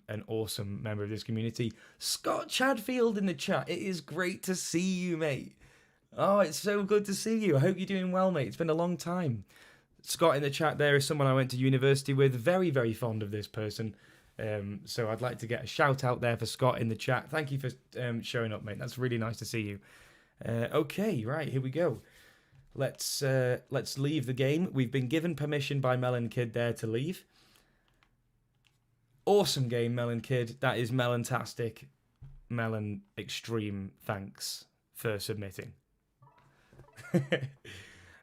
an awesome member of this community. Scott Chadfield in the chat. It is great to see you, mate. Oh, it's so good to see you. I hope you're doing well, mate. It's been a long time. Scott in the chat there is someone I went to university with. Very, very fond of this person. So I'd like to get a shout out there for Scott in the chat. Thank you for showing up, mate. That's really nice to see you. Okay, right, here we go. Let's leave the game. We've been given permission by Melon Kid there to leave. Awesome game, Melon Kid. That is melon-tastic. Melon extreme thanks for submitting.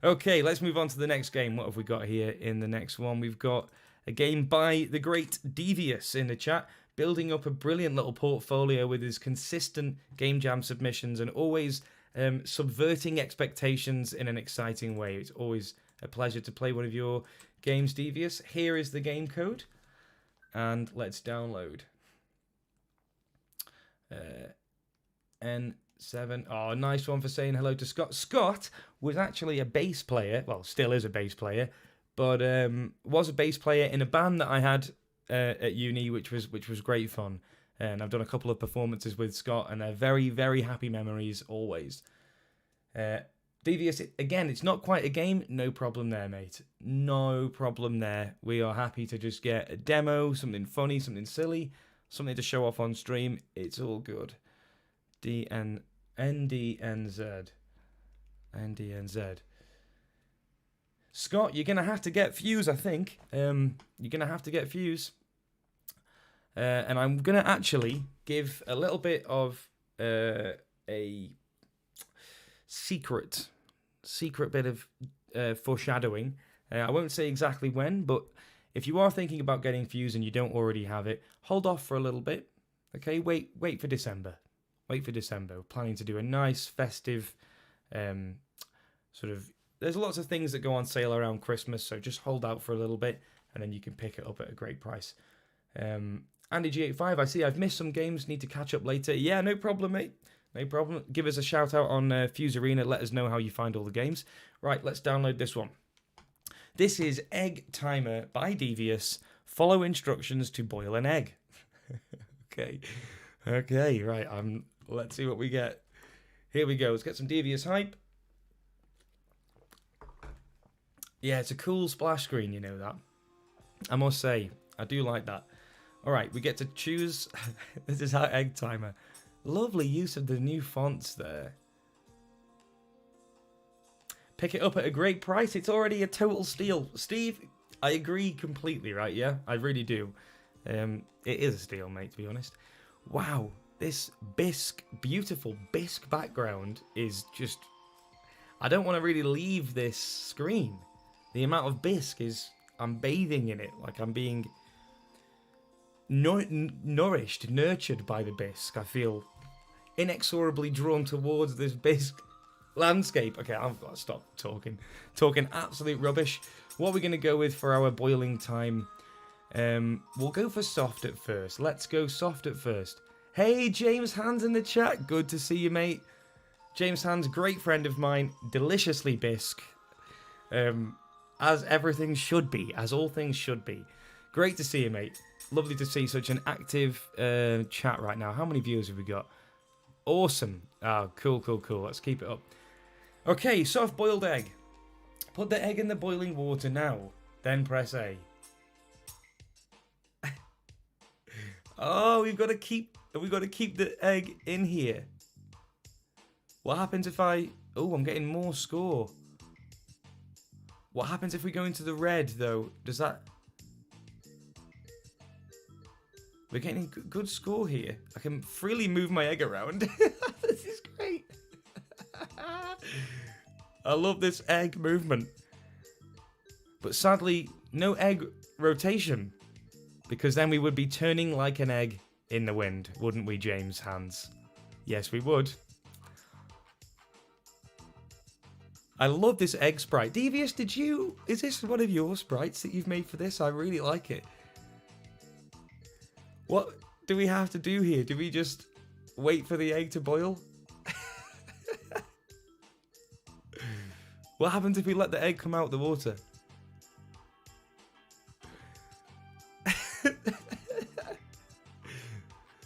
Okay, let's move on to the next game. What have we got here in the next one? We've got a game by the great Devieus in the chat, building up a brilliant little portfolio with his consistent Game Jam submissions and always subverting expectations in an exciting way. It's always a pleasure to play one of your games, Devieus. Here is the game code, and let's download. N7. Oh, nice one for saying hello to Scott. Scott was actually a bass player, well, still is a bass player, but was a bass player in a band that I had at uni, which was great fun. And I've done a couple of performances with Scott, and they're very, very happy memories always. Devious, again, it's not quite a game. No problem there, mate. No problem there. We are happy to just get a demo, something funny, something silly, something to show off on stream. It's all good. NDNZ. Scott, you're going to have to get Fuze, I think. You're going to have to get Fuze. And I'm going to actually give a little bit of a secret bit of foreshadowing. I won't say exactly when, but if you are thinking about getting Fuze and you don't already have it, hold off for a little bit. Okay, wait for December. Wait for December. We're planning to do a nice festive sort of... There's lots of things that go on sale around Christmas, so just hold out for a little bit, and then you can pick it up at a great price. Andy G85, I see I've missed some games, need to catch up later. Yeah, no problem, mate. No problem. Give us a shout out on Fuze Arena. Let us know how you find all the games. Right, let's download this one. This is Egg Timer by Devieus. Follow instructions to boil an egg. Okay, right. Let's see what we get. Here we go. Let's get some Devieus hype. Yeah, it's a cool splash screen, you know that. I must say, I do like that. All right, we get to choose. This is our Egg Timer. Lovely use of the new fonts there. Pick it up at a great price. It's already a total steal. Steve, I agree completely, right? Yeah, I really do. It is a steal, mate, to be honest. Wow, this beautiful bisque background is just... I don't want to really leave this screen. The amount of bisque is... I'm bathing in it, like I'm being... nourished, nurtured by the bisque. I feel inexorably drawn towards this bisque landscape. Okay, I've got to stop talking absolute rubbish. What are we going to go with for our boiling time? We'll go for soft at first. Let's go soft at first. Hey, James Hans in the chat. Good to see you, mate. James Hans, great friend of mine. Deliciously bisque. As everything should be. As all things should be. Great to see you, mate. Lovely to see such an active chat right now. How many viewers have we got? Awesome. Oh, cool. Let's keep it up. Okay, soft-boiled egg. Put the egg in the boiling water now. Then press A. Oh, we've got to keep the egg in here. What happens if I... Oh, I'm getting more score. What happens if we go into the red, though? Does that... We're getting a good score here. I can freely move my egg around. This is great. I love this egg movement. But sadly, no egg rotation. Because then we would be turning like an egg in the wind, wouldn't we, James Hans? Yes, we would. I love this egg sprite. Devious, is this one of your sprites that you've made for this? I really like it. What do we have to do here? Do we just wait for the egg to boil. What happens if we let the egg come out the water?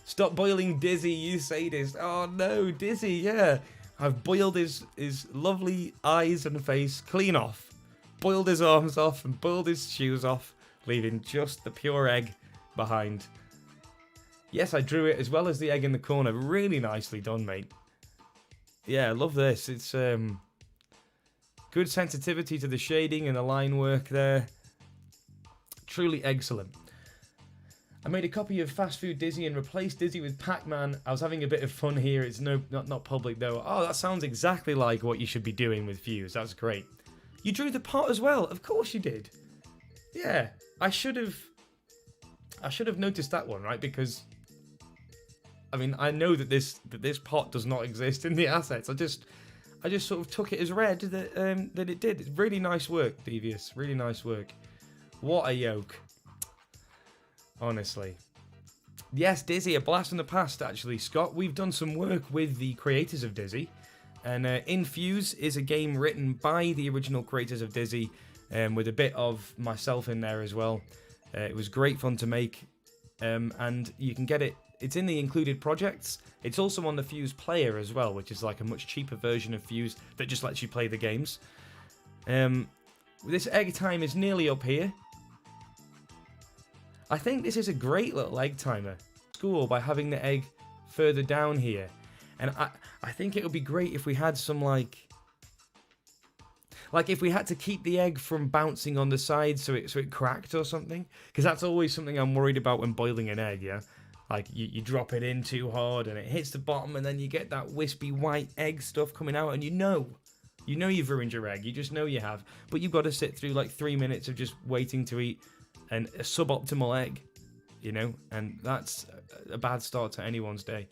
Stop boiling Dizzy, you sadist. Oh no, Dizzy, yeah. I've boiled his lovely eyes and face clean off. Boiled his arms off and boiled his shoes off, leaving just the pure egg behind. Yes, I drew it as well as the egg in the corner. Really nicely done, mate. Yeah, I love this. It's good sensitivity to the shading and the line work there. Truly excellent. I made a copy of Fast Food Dizzy and replaced Dizzy with Pac-Man. I was having a bit of fun here. It's not public though. Oh, that sounds exactly like what you should be doing with Fuze. That's great. You drew the pot as well. Of course you did. Yeah, I should have noticed that one, right? Because I mean, I know that this pot does not exist in the assets. I just sort of took it as read that it did. It's really nice work, Devieus. Really nice work. What a yoke. Honestly. Yes, Dizzy, a blast from the past, actually, Scott. We've done some work with the creators of Dizzy. And Fuze is a game written by the original creators of Dizzy, with a bit of myself in there as well. It was great fun to make. And you can get it. It's in the included projects. It's also on the Fuze player as well, which is like a much cheaper version of Fuze that just lets you play the games. This egg time is nearly up here. I think this is a great little egg timer. Score by having the egg further down here. And I think it would be great if we had some like if we had to keep the egg from bouncing on the side so it cracked or something. Because that's always something I'm worried about when boiling an egg, yeah? Like you drop it in too hard and it hits the bottom and then you get that wispy white egg stuff coming out and you know you've ruined your egg. You just know you have. But you've got to sit through like 3 minutes of just waiting to eat a suboptimal egg, you know, and that's a bad start to anyone's day.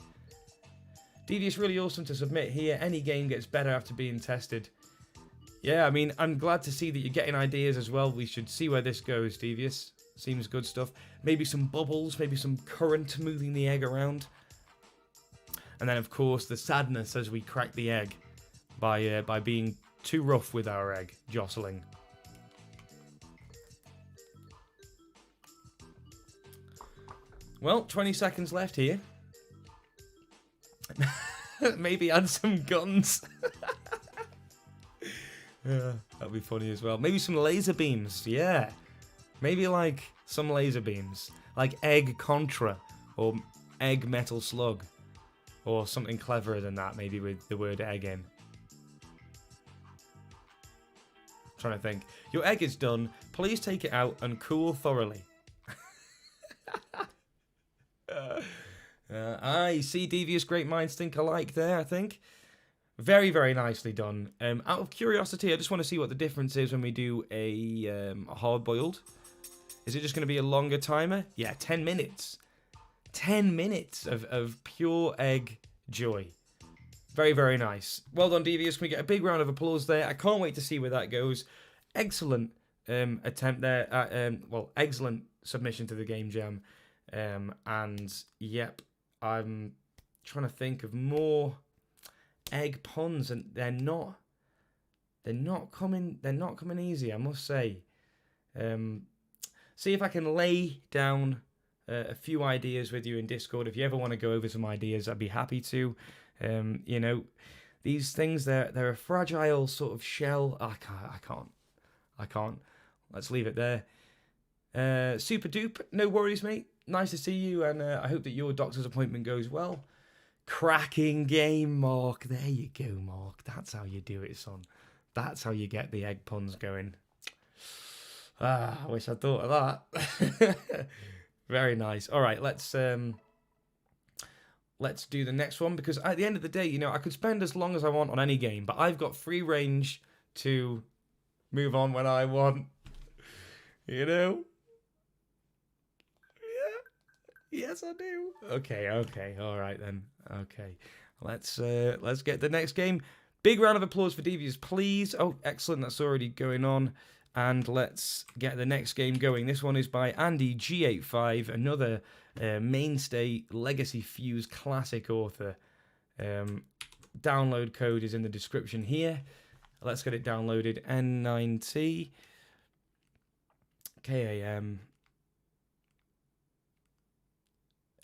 Devieus, really awesome to submit here. Any game gets better after being tested. Yeah, I mean, I'm glad to see that you're getting ideas as well. We should see where this goes, Devieus. Seems good stuff. Maybe some bubbles, maybe some current moving the egg around. And then, of course, the sadness as we crack the egg by being too rough with our egg, jostling. Well, 20 seconds left here. Maybe add some guns. Yeah, that'd be funny as well. Maybe some laser beams, yeah. Maybe like some laser beams. Like egg contra or egg metal slug. Or something cleverer than that, maybe with the word egg in. Trying to think. Your egg is done. Please take it out and cool thoroughly. I see Devieus, great minds think alike there, I think. Very, very nicely done. Out of curiosity, I just want to see what the difference is when we do a hard-boiled. Is it just going to be a longer timer? Yeah, 10 minutes. 10 minutes of pure egg joy. Very, very nice. Well done, Devieus. Can we get a big round of applause there? I can't wait to see where that goes. Excellent attempt there. Excellent submission to the Gamejam. And, yep, I'm trying to think of more egg puns, and they're not coming easy, I must say. See if I can lay down a few ideas with you in Discord. If you ever want to go over some ideas, I'd be happy to. You know, these things, they're a fragile sort of shell. I can't. Let's leave it there. Super dupe, no worries, mate. Nice to see you, and I hope that your doctor's appointment goes well. Cracking game, Mark. There you go, Mark. That's how you do it, son. That's how you get the egg puns going. I wish I'd thought of that. Very nice. All right, let's do the next one, because at the end of the day, you know, I could spend as long as I want on any game, but I've got free range to move on when I want. You know? Yeah. Yes, I do. Okay. All right then. Okay. Let's get the next game. Big round of applause for Devieus, please. Oh, excellent. That's already going on. And let's get the next game going. This one is by Andy G85, another mainstay Legacy Fuze classic author. Download code is in the description here. Let's get it downloaded. N9T KAM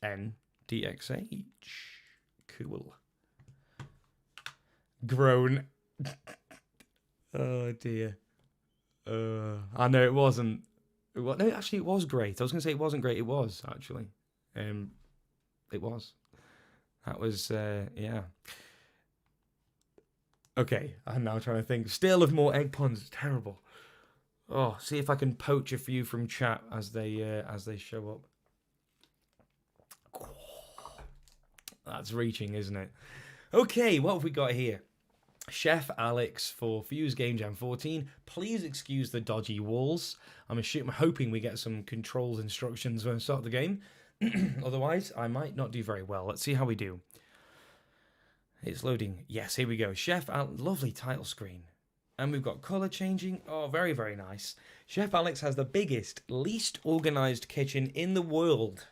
NDXH. Cool. Grown. Oh dear. I know it wasn't. No, actually, it was great. I was going to say it wasn't great. It was, actually. It was. That was, yeah. Okay, I'm now trying to think. Still of more egg puns. It's terrible. Oh, see if I can poach a few from chat as they show up. That's reaching, isn't it? Okay, what have we got here? Chef Alex for Fuze Gamejam 14. Please excuse the dodgy walls. I'm hoping we get some controls instructions when I start the game. Otherwise, I might not do very well. Let's see how we do. It's loading. Yes, here we go. Chef Alex, lovely title screen. And we've got colour changing. Oh, very, very nice. Chef Alex has the biggest, least organised kitchen in the world.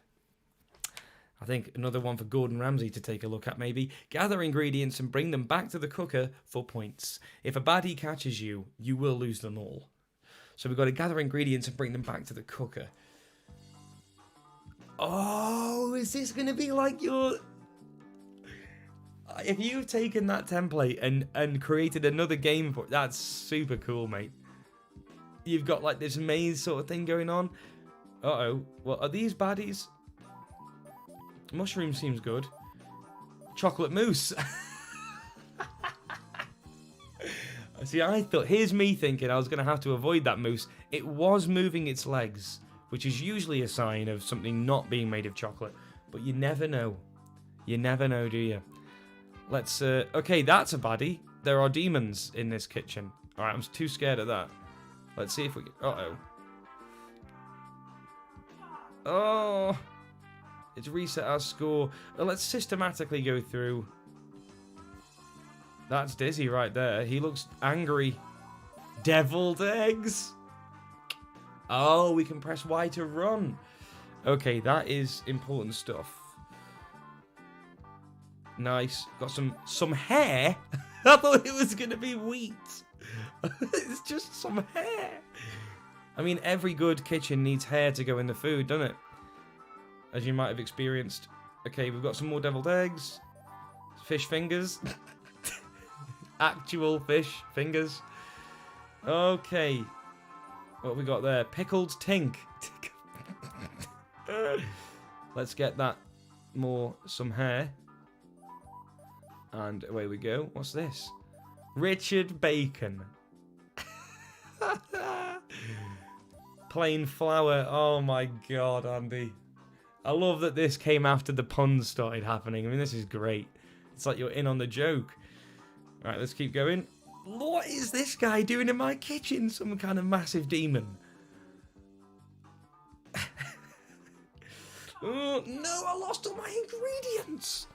I think another one for Gordon Ramsay to take a look at, maybe. Gather ingredients and bring them back to the cooker for points. If a baddie catches you, you will lose them all. So we've got to gather ingredients and bring them back to the cooker. Oh, is this going to be like your... If you've taken that template and created another game for it, that's super cool, mate. You've got like this maze sort of thing going on. Uh-oh. Well, are these baddies? Mushroom seems good. Chocolate mousse. See, I thought, here's me thinking I was going to have to avoid that mousse. It was moving its legs, which is usually a sign of something not being made of chocolate. But you never know. You never know, do you? Let's, okay, that's a baddie. There are demons in this kitchen. Alright, I'm too scared of that. Let's see if we can... Uh-oh. Oh... It's reset our score. Let's systematically go through. That's Dizzy right there. He looks angry. Deviled eggs. Oh, we can press Y to run. Okay, that is important stuff. Nice. Got some hair. I thought it was going to be wheat. It's just some hair. I mean, every good kitchen needs hair to go in the food, doesn't it? As you might have experienced. Okay, we've got some more deviled eggs. Fish fingers. Actual fish fingers. Okay. What have we got there? Pickled tink. Let's get that some hair. And away we go. What's this? Richard Bacon. Plain flour. Oh my god, Andy. I love that this came after the puns started happening. I mean, this is great. It's like you're in on the joke. All right, let's keep going. What is this guy doing in my kitchen? Some kind of massive demon. Oh, no, I lost all my ingredients.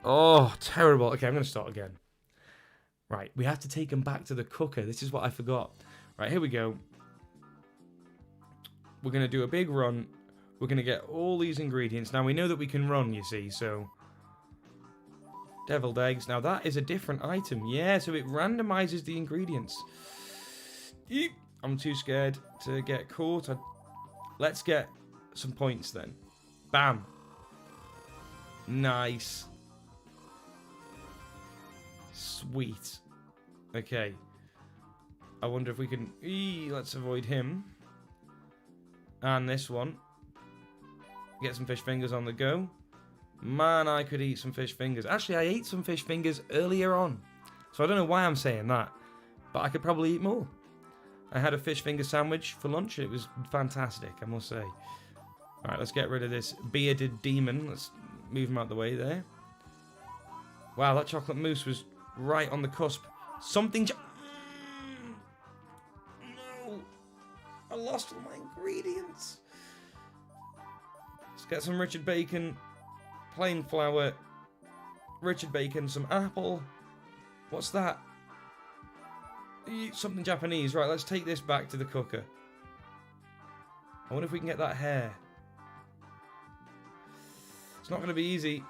Oh, terrible. Okay, I'm going to start again. Right, we have to take them back to the cooker. This is what I forgot. Right, here we go. We're going to do a big run. We're going to get all these ingredients. Now, we know that we can run, you see, so... Deviled eggs. Now, that is a different item. Yeah, so it randomizes the ingredients. Eep. I'm too scared to get caught. Let's get some points, then. Bam. Nice. Sweet. Okay. I wonder if we can... let's avoid him. And this one. Get some fish fingers on the go. Man, I could eat some fish fingers. Actually, I ate some fish fingers earlier on. So I don't know why I'm saying that. But I could probably eat more. I had a fish finger sandwich for lunch. It was fantastic, I must say. Alright, let's get rid of this bearded demon. Let's move him out the way there. Wow, that chocolate mousse was right on the cusp. Something... No! I lost all my ingredients. Let's get some Richard Bacon. Plain flour. Richard Bacon, some apple. What's that? Something Japanese. Right, let's take this back to the cooker. I wonder if we can get that hair. It's not going to be easy.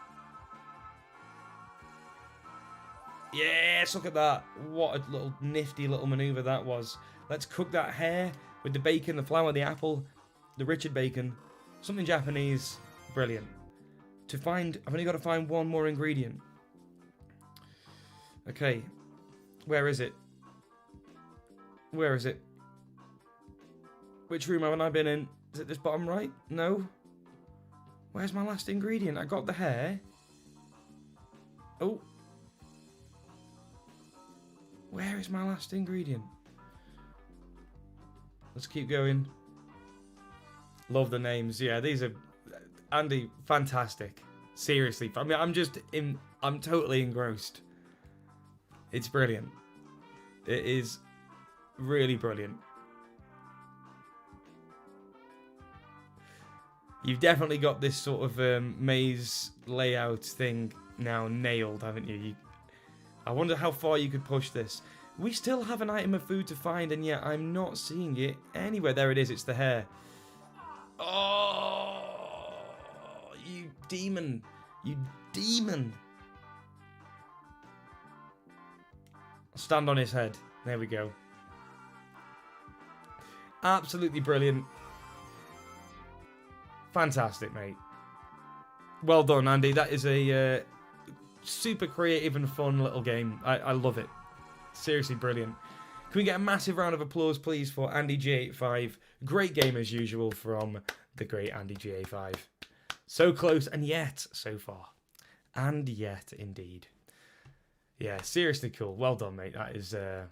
Yes, look at that. What a little nifty little maneuver that was. Let's cook that hair with the bacon, the flour, the apple, the Richard bacon. Something Japanese. Brilliant. I've only got to find one more ingredient. Okay. Where is it? Where is it? Which room haven't I been in? Is it this bottom right? No. Where's my last ingredient? I got the hair. Oh. Where is my last ingredient? Let's keep going. Love the names. Yeah, these are... Andy, fantastic. Seriously. I mean, I'm totally engrossed. It's brilliant. It is really brilliant. You've definitely got this sort of maze layout thing now nailed, haven't you? I wonder how far you could push this. We still have an item of food to find, and yet I'm not seeing it anywhere. There it is. It's the hair. Oh, you demon. You demon. Stand on his head. There we go. Absolutely brilliant. Fantastic, mate. Well done, Andy. That is a super creative and fun little game. I love it. Seriously brilliant. Can we get a massive round of applause, please, for Andy G85? Great game as usual from the great Andy G85. So close and yet so far. And yet, indeed. Yeah, seriously cool. Well done, mate. That is a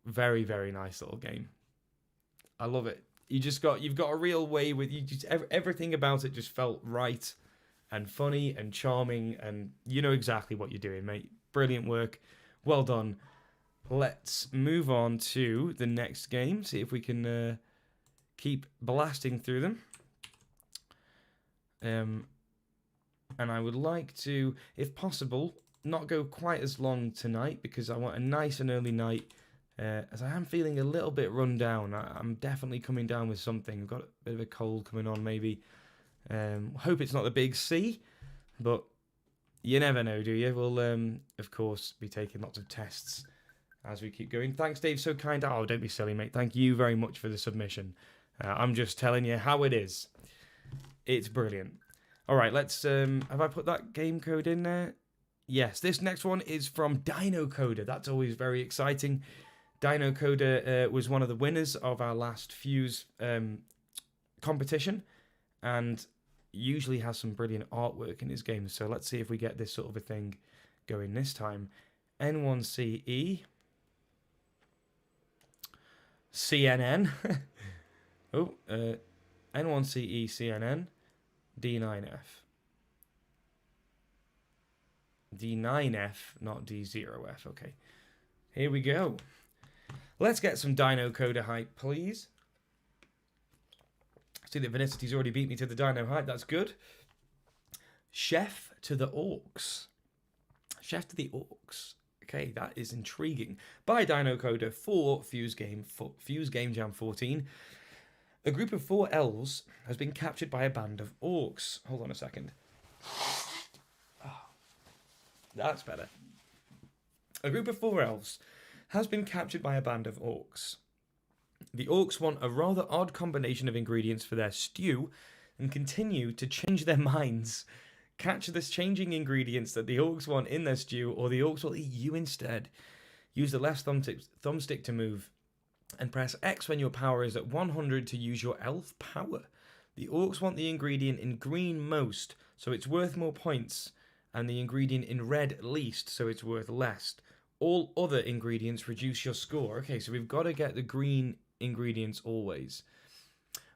very, very nice little game. I love it. You've got a real way with you. Just everything about it just felt right and funny and charming, and you know exactly what you're doing, mate. Brilliant work. Well done. Let's move on to the next game. See if we can keep blasting through them. And I would like to, if possible, not go quite as long tonight because I want a nice and early night. As I am feeling a little bit run down. I'm definitely coming down with something. I've got a bit of a cold coming on, maybe. Hope it's not the big C, but you never know, do you? We'll, of course, be taking lots of tests as we keep going. Thanks, Dave. So kind. Oh, don't be silly, mate. Thank you very much for the submission. I'm just telling you how it is. It's brilliant. All right, let's... have I put that game code in there? Yes, this next one is from Dinocoder. That's always very exciting. Dinocoder was one of the winners of our last Fuze competition and usually has some brilliant artwork in his games. So let's see if we get this sort of a thing going this time. N1CE. CNN. Oh, N1CE CNN. D9F. D9F, not D0F. Okay. Here we go. Let's get some Dinocoder hype, please. See that Vinicity's already beat me to the Dino hype. That's good. Chef to the Orcs. Chef to the Orcs. Okay, that is intriguing. By Dinocoder for Fuze Gamejam 14. A group of 4 elves has been captured by a band of orcs. Hold on a second. Oh, that's better. A group of 4 elves has been captured by a band of orcs. The orcs want a rather odd combination of ingredients for their stew and continue to change their minds. Catch the changing ingredients that the orcs want in their stew, or the orcs will eat you instead. Use the left thumbstick to move, and press X when your power is at 100 to use your elf power. The orcs want the ingredient in green most, so it's worth more points, and the ingredient in red least, so it's worth less. All other ingredients reduce your score. Okay, so we've got to get the green ingredients always.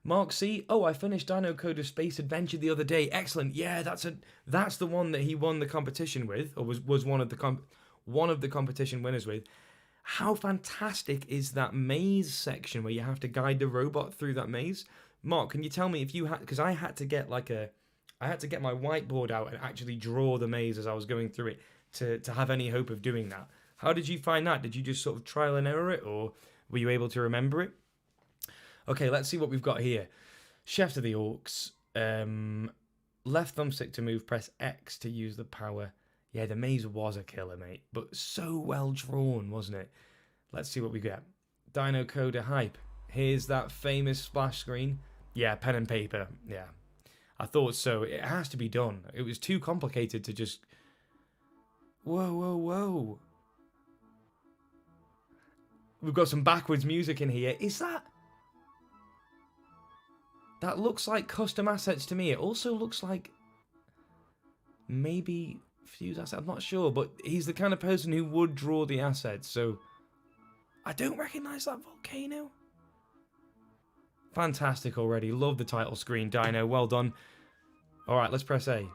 Mark C. Oh, I finished Dinocoder Space Adventure the other day. Excellent. Yeah, that's the one that he won the competition with, or was one of the competition winners with. How fantastic is that maze section where you have to guide the robot through that maze? Mark, can you tell me if you had, because I had to get my whiteboard out and actually draw the maze as I was going through it to have any hope of doing that. How did you find that? Did you just sort of trial and error it, or were you able to remember it? Okay, let's see what we've got here. Chef to the Orcs. Left thumbstick to move, press X to use the power. Yeah, the maze was a killer, mate. But so well drawn, wasn't it? Let's see what we get. Dinocoder hype. Here's that famous splash screen. Yeah, pen and paper. Yeah. I thought so. It has to be done. It was too complicated to just... Whoa, whoa, whoa. We've got some backwards music in here. Is that... That looks like custom assets to me. It also looks like... Maybe Fuze asset. I'm not sure. But he's the kind of person who would draw the assets. So... I don't recognise that volcano. Fantastic already. Love the title screen, Dino. Well done. Alright, let's press A.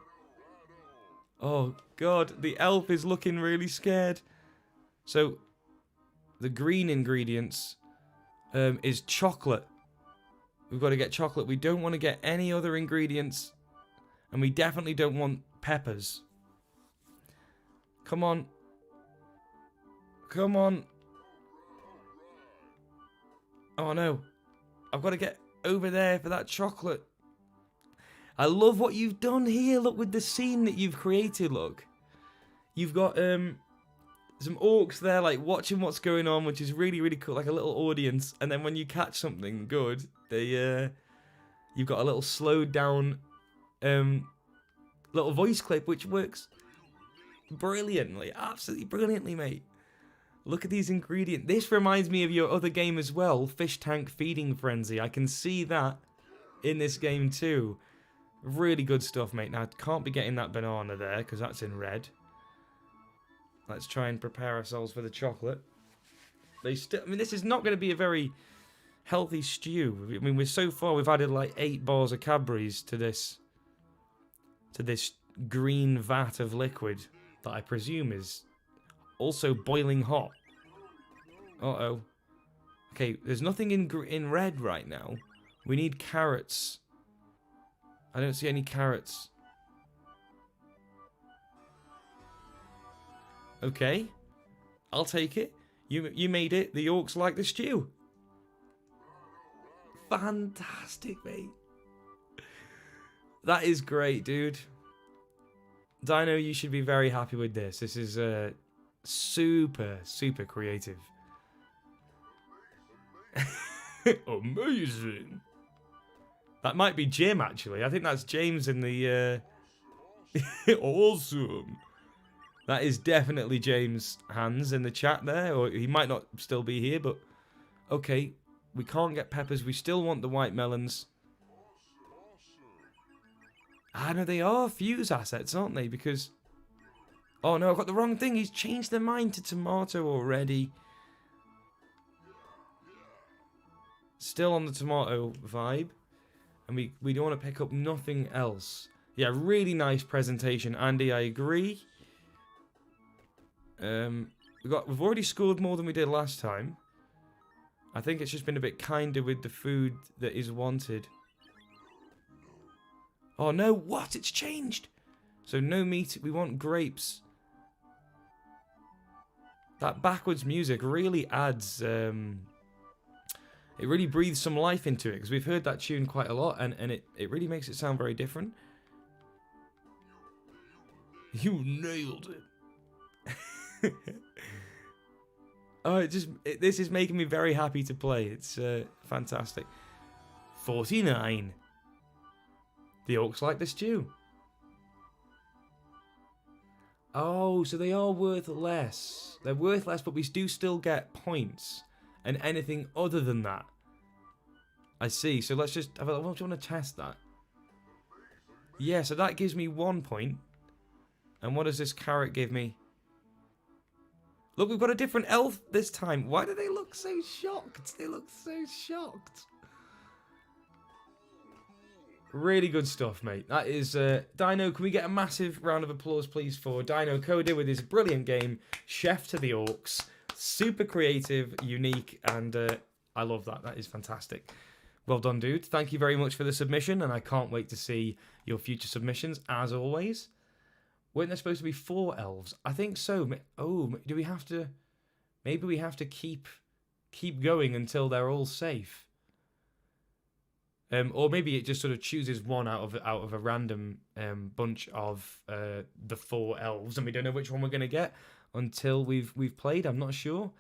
Oh, God. The elf is looking really scared. So, the green ingredients is chocolate. We've got to get chocolate. We don't want to get any other ingredients. And we definitely don't want peppers. Come on. Come on. Oh, no. I've got to get over there for that chocolate. I love what you've done here. Look, with the scene that you've created, look. You've got some orcs there, like, watching what's going on, which is really, really cool. Like a little audience. And then when you catch something good, they you've got a little slowed down little voice clip, which works brilliantly. Absolutely brilliantly, mate. Look at these ingredients. This reminds me of your other game as well, Fish Tank Feeding Frenzy. I can see that in this game too. Really good stuff, mate. Now, I can't be getting that banana there because that's in red. Let's try and prepare ourselves for the chocolate. I mean, this is not going to be a very healthy stew. I mean, we've added like 8 bars of Cadbury's to this green vat of liquid that I presume is also boiling hot. Uh-oh. Okay, there's nothing in red right now. We need carrots. I don't see any carrots. Okay. I'll take it. You made it. The orcs like the stew. Fantastic, mate. That is great, dude. Dino, you should be very happy with this. This is super, super creative. Amazing. That might be Jim, actually. I think that's James in the... Awesome. That is definitely James' hands in the chat there. Or he might not still be here, but... Okay, we can't get peppers. We still want the white melons. Ah, no, they are Fuze assets, aren't they? Because... Oh, no, I've got the wrong thing. He's changed their mind to tomato already. Still on the tomato vibe. And we don't want to pick up nothing else. Yeah, really nice presentation, Andy. I agree. We've already scored more than we did last time. I think it's just been a bit kinder with the food that is wanted. Oh no, what? It's changed. So no meat, we want grapes. That backwards music really adds, it really breathes some life into it, because we've heard that tune quite a lot, and it really makes it sound very different. You nailed it. Oh, this is making me very happy to play. It's fantastic. 49. The orcs like the stew. Oh, so they are worth less. They're worth less, but we do still get points. And anything other than that. I see. So let's just have a look. Do you want to test that? Yeah, so that gives me 1 point. And what does this carrot give me? Look, we've got a different elf this time. Why do they look so shocked? They look so shocked. Really good stuff, mate. That is... Dino, can we get a massive round of applause, please, for Dinocoder with his brilliant game, Chef to the Orcs. Super creative, unique, and I love that. That is fantastic. Well done, dude. Thank you very much for the submission, and I can't wait to see your future submissions, as always. Weren't there supposed to be 4 elves? I think so. Oh, do we have to... Maybe we have to keep going until they're all safe. Or maybe it just sort of chooses one out of a random bunch of the 4 elves, and we don't know which one we're going to get until we've played. I'm not sure.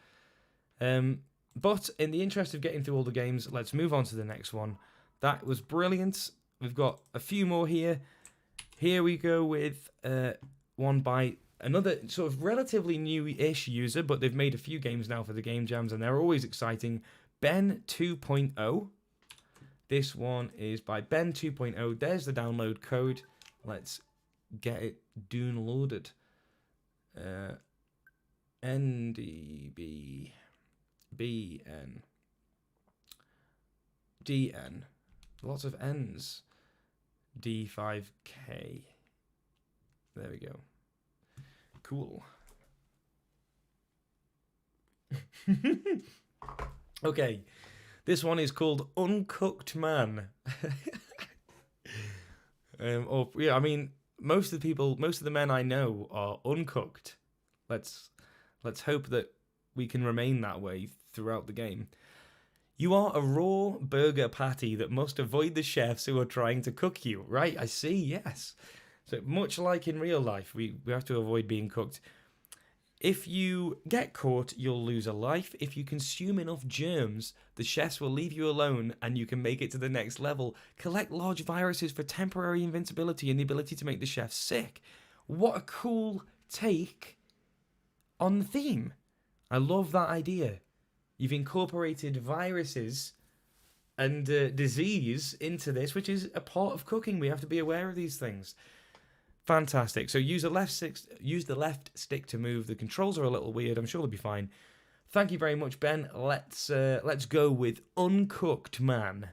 But in the interest of getting through all the games, let's move on to the next one. That was brilliant. We've got a few more here. Here we go with one by another sort of relatively new-ish user, but they've made a few games now for the game jams, and they're always exciting. Ben 2.0. This one is by Ben 2.0. There's the download code. Let's get it downloaded. NDB BN DN. Lots of N's. D5K. There we go. Cool. Okay. This one is called Uncooked Man. I mean, most of the men I know are uncooked. Let's hope that we can remain that way throughout the game. You are a raw burger patty that must avoid the chefs who are trying to cook you. Right, I see, yes. So much like in real life, we have to avoid being cooked. If you get caught, you'll lose a life. If you consume enough germs, the chefs will leave you alone and you can make it to the next level. Collect large viruses for temporary invincibility and the ability to make the chefs sick. What a cool take on the theme. I love that idea. You've incorporated viruses and disease into this, which is a part of cooking. We have to be aware of these things. Fantastic. So use the left stick to move. The controls are a little weird. I'm sure they'll be fine. Thank you very much, Ben. Let's go with Uncooked Man.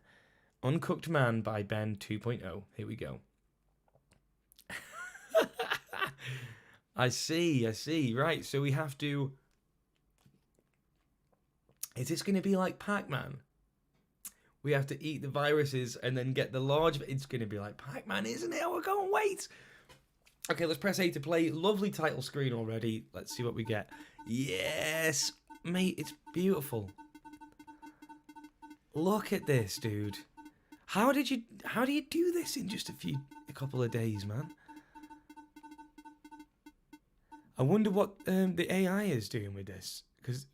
Uncooked Man by Ben 2.0. Here we go. I see. Right, so we have to... Is this going to be like Pac-Man? We have to eat the viruses and then get the large... It's going to be like Pac-Man, isn't it? Oh, go and wait. Okay, let's press A to play. Lovely title screen already. Let's see what we get. Yes, mate, it's beautiful. Look at this, dude. How do you do this in just a couple of days, man? I wonder what the AI is doing with this, because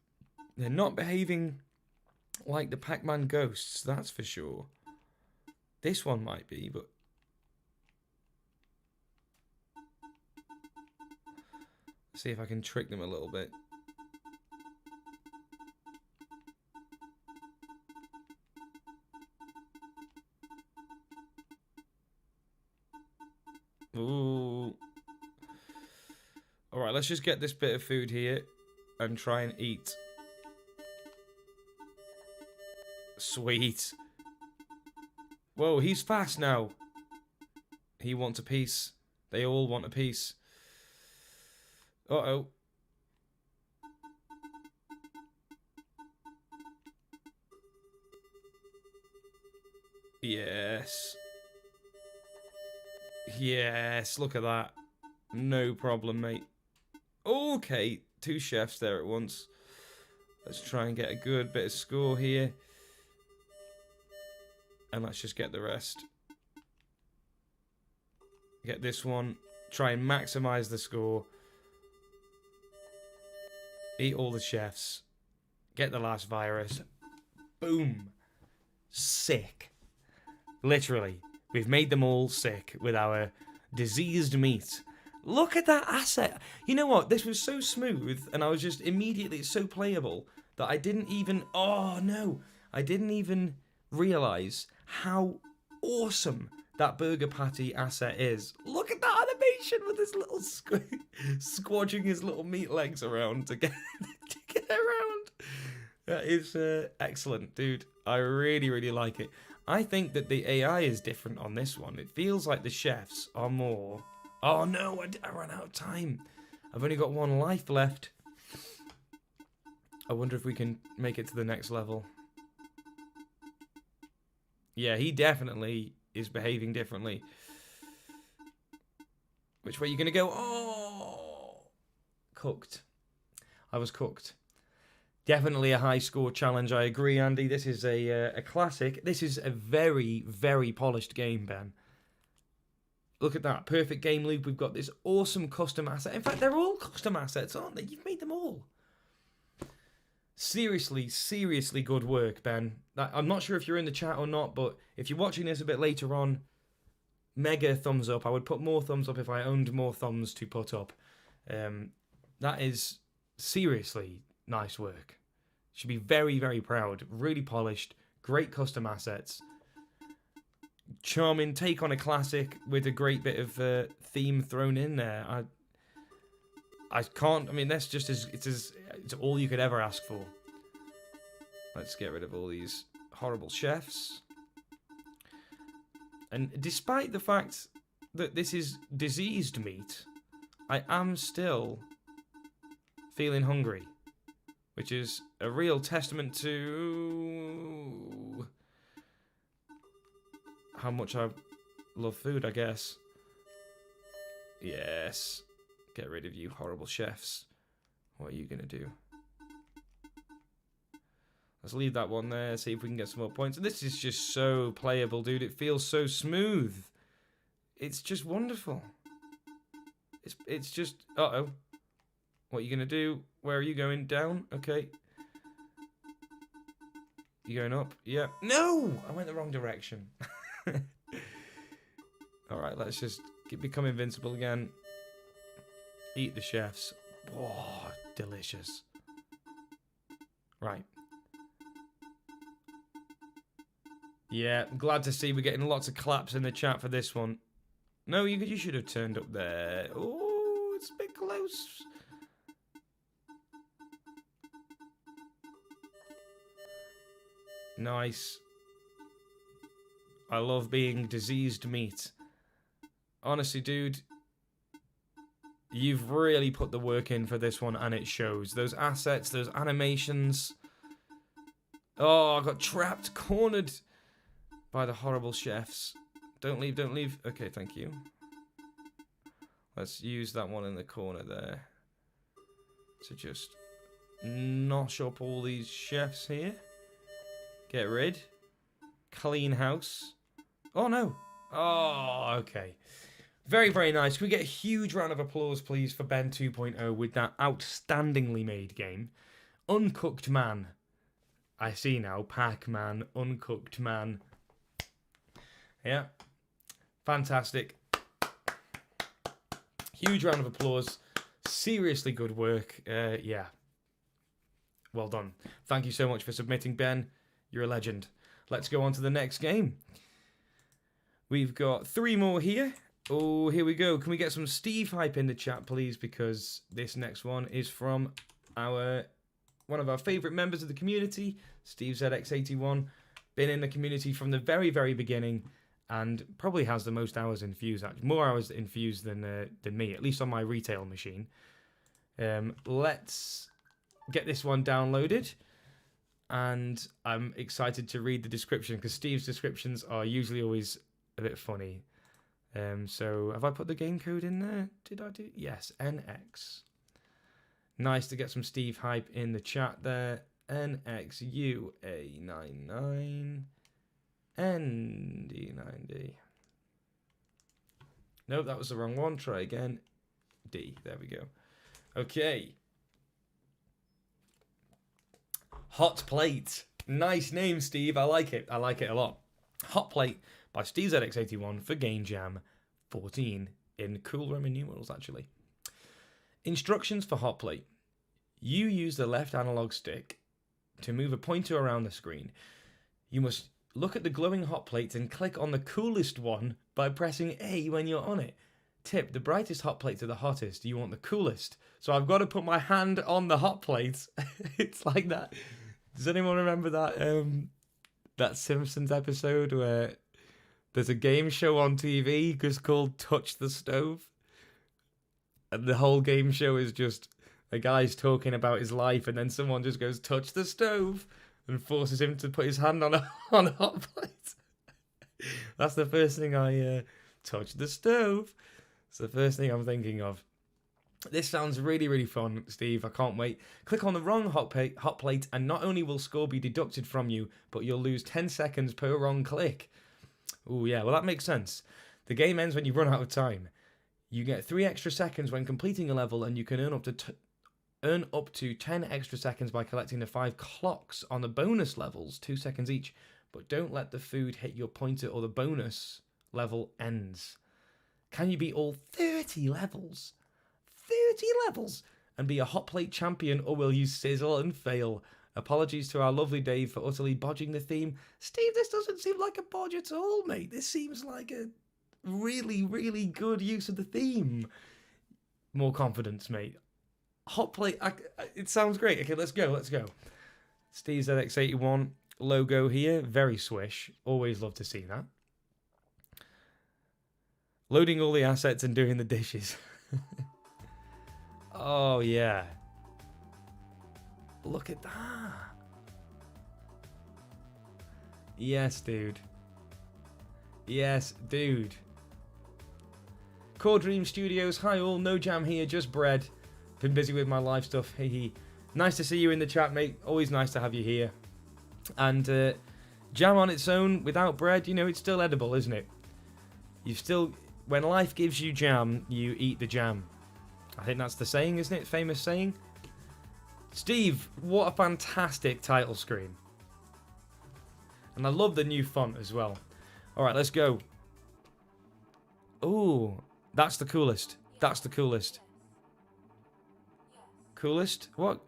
they're not behaving like the Pac-Man ghosts, that's for sure. This one might be, but... See if I can trick them a little bit. Ooh. Alright, let's just get this bit of food here and try and eat. Sweet. Whoa, he's fast now. He wants a piece. They all want a piece. Uh-oh. Yes. Yes, look at that. No problem, mate. Okay, 2 chefs there at once. Let's try and get a good bit of score here. And let's just get the rest. Get this one. Try and maximize the score. Eat all the chefs. Get the last virus. Boom. Sick. Literally. We've made them all sick with our diseased meat. Look at that asset. You know what? This was so smooth and I was just immediately so playable that I didn't even... Oh, no. I didn't even realise how awesome that burger patty asset is. Look at that animation with his little squadging his little meat legs around to get around. That is excellent, dude. I really, really like it. I think that the AI is different on this one. It feels like the chefs are more... Oh no, I ran out of time. I've only got 1 life left. I wonder if we can make it to the next level. Yeah, he definitely is behaving differently. Which way are you going to go? Oh! Cooked. I was cooked. Definitely a high score challenge, I agree, Andy. This is a classic. This is a very, very polished game, Ben. Look at that. Perfect game loop. We've got this awesome custom asset. In fact, they're all custom assets, aren't they? You've made them all. Seriously, seriously good work, Ben. I'm not sure if you're in the chat or not, but if you're watching this a bit later on, mega thumbs up. I would put more thumbs up if I owned more thumbs to put up. That is seriously nice work. Should be very, very proud. Really polished. Great custom assets. Charming take on a classic with a great bit of theme thrown in there. I can't. I mean, that's just it's all you could ever ask for. Let's get rid of all these horrible chefs. And despite the fact that this is diseased meat, I am still feeling hungry, which is a real testament to how much I love food, I guess. Yes. Get rid of you horrible chefs. What are you going to do? Let's leave that one there, see if we can get some more points. This is just so playable, dude. It feels so smooth. It's just wonderful. It's just... Uh-oh. What are you going to do? Where are you going? Down? Okay. You going up? Yeah. No! I went the wrong direction. Alright, let's just become invincible again. Eat the chefs. Oh, delicious. Right. Yeah, glad to see we're getting lots of claps in the chat for this one. No, you should have turned up there. Oh, it's a bit close. Nice. I love being diseased meat. Honestly, dude, you've really put the work in for this one, and it shows. Those assets, those animations. Oh, I got trapped, cornered by the horrible chefs. Don't leave, don't leave. Okay, thank you. Let's use that one in the corner there to just nosh up all these chefs here. Get rid. Clean house. Oh, no. Oh, okay. Very, very nice. Can we get a huge round of applause, please, for Ben 2.0 with that outstandingly made game? Uncooked Man. I see now. Pac-Man. Uncooked Man. Yeah. Fantastic. Huge round of applause. Seriously good work. Yeah. Well done. Thank you so much for submitting, Ben. You're a legend. Let's go on to the next game. We've got 3 more here. Oh, here we go. Can we get some Steve hype in the chat, please? Because this next one is from one of our favourite members of the community, Steve ZX81. Been in the community from the very, very beginning, and probably has the most hours in Fuze. More hours in Fuze than me, at least on my retail machine. Let's get this one downloaded. And I'm excited to read the description, because Steve's descriptions are usually always a bit funny. So have I put the game code in there? Did I do? Yes, NX. Nice to get some Steve hype in the chat there. NXUA99ND9D. Nope, that was the wrong one. Try again. D. There we go. Okay. Hotplate. Nice name, Steve. I like it. I like it a lot. Hotplate by Steve ZX81 for Gamejam 14 in cool Roman numerals, actually. Instructions for Hotplate. You use the left analog stick to move a pointer around the screen. You must look at the glowing hot plates and click on the coolest one by pressing A when you're on it. Tip, the brightest hot plates are the hottest. You want the coolest. So I've got to put my hand on the hot plates. It's like that. Does anyone remember that Simpsons episode where there's a game show on TV just called Touch the Stove? And the whole game show is just a guy's talking about his life, and then someone just goes, touch the stove, and forces him to put his hand on a hot plate. That's the first thing touch the stove. It's the first thing I'm thinking of. This sounds really, really fun, Steve. I can't wait. Click on the wrong hot plate, and not only will score be deducted from you, but you'll lose 10 seconds per wrong click. Oh, yeah. Well, that makes sense. The game ends when you run out of time. You get 3 extra seconds when completing a level, and you can earn up to 10 extra seconds by collecting the 5 clocks on the bonus levels, 2 seconds each. But don't let the food hit your pointer or the bonus level ends. Can you beat all 30 levels? 30 levels and be a hot plate champion, or will you sizzle and fail? Apologies to our lovely Dave for utterly bodging the theme. Steve, this doesn't seem like a bodge at all, mate. This seems like a really, really good use of the theme. More confidence, mate. Hot plate, it sounds great. Okay, let's go. Steve ZX81 logo here. Very swish. Always love to see that. Loading all the assets and doing the dishes. Oh, yeah. Look at that. Yes, dude. Yes, dude. Core Dream Studios. Hi all. No jam here, just bread. Been busy with my live stuff. Hey, hey. Nice to see you in the chat, mate. Always nice to have you here. And jam on its own, without bread, you know, it's still edible, isn't it? When life gives you jam, you eat the jam. I think that's the saying, isn't it? Famous saying. Steve, what a fantastic title screen. And I love the new font as well. Alright, let's go. Ooh, that's the coolest. That's the coolest. Coolest? What?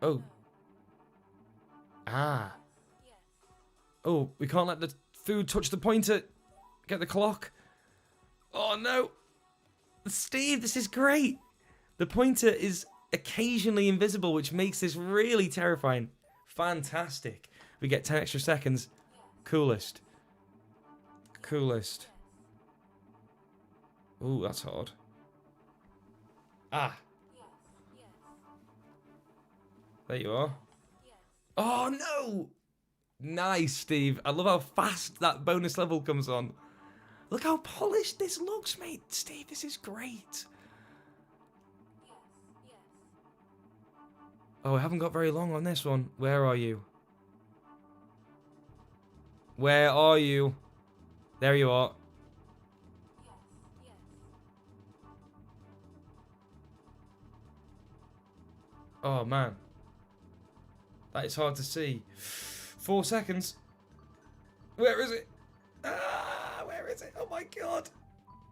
Oh. Ah. Oh, we can't let the food touch the pointer. Get the clock. Oh, no. Steve, this is great. The pointer is occasionally invisible, which makes this really terrifying. Fantastic. We get 10 extra seconds. Coolest. Coolest. Ooh, that's hard. Ah. There you are. Oh, no. Nice, Steve. I love how fast that bonus level comes on. Look how polished this looks, mate. Steve, this is great. Oh, I haven't got very long on this one. Where are you? Where are you? There you are. Oh, man. That is hard to see. 4 seconds. Where is it? Ah, where is it? Oh my god.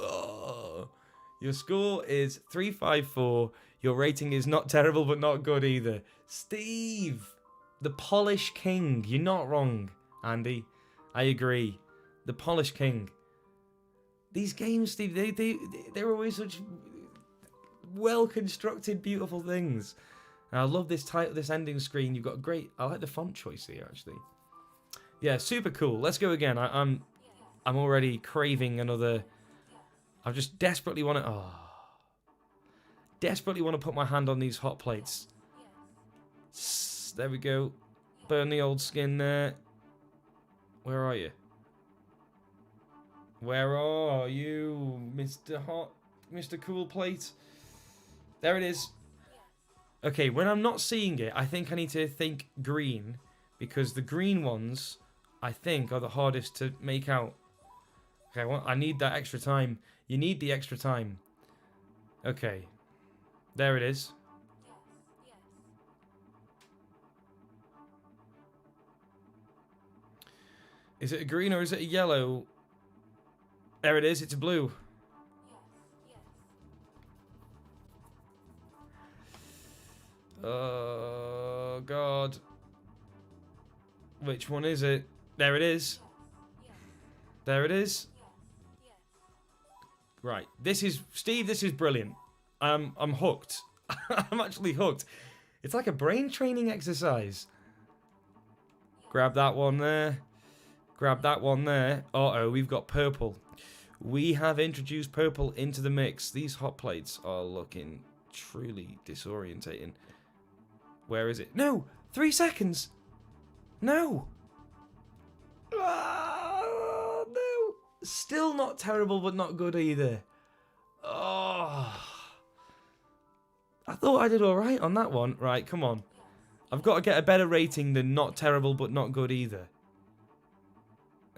Oh. Your score is 354. Your rating is not terrible, but not good either. Steve, the Polish King. You're not wrong, Andy. I agree. The Polish King. These games, Steve, they're always such well-constructed, beautiful things. And I love this title, this ending screen. You've got a great... I like the font choice here, actually. Yeah, super cool. Let's go again. I'm already craving another... I just desperately want to... Oh. Desperately want to put my hand on these hot plates. There we go. Burn the old skin there. Where are you? Where are you, Mr. Cool Plate? There it is. Okay, when I'm not seeing it, I think I need to think green, because the green ones, I think, are the hardest to make out. Okay, I need that extra time. You need the extra time. Okay. There it is. Is it a green or is it a yellow? There it is, it's a blue. Oh, God. Which one is it? There it is. There it is. Right. This is... Steve, this is brilliant. I'm hooked. I'm actually hooked. It's like a brain training exercise. Grab that one there. Grab that one there. Uh-oh, we've got purple. We have introduced purple into the mix. These hot plates are looking truly disorientating. Where is it? No! 3 seconds! No! Ah, no! Still not terrible, but not good either. Oh. I thought I did alright on that one. Right, come on. I've got to get a better rating than not terrible but not good either.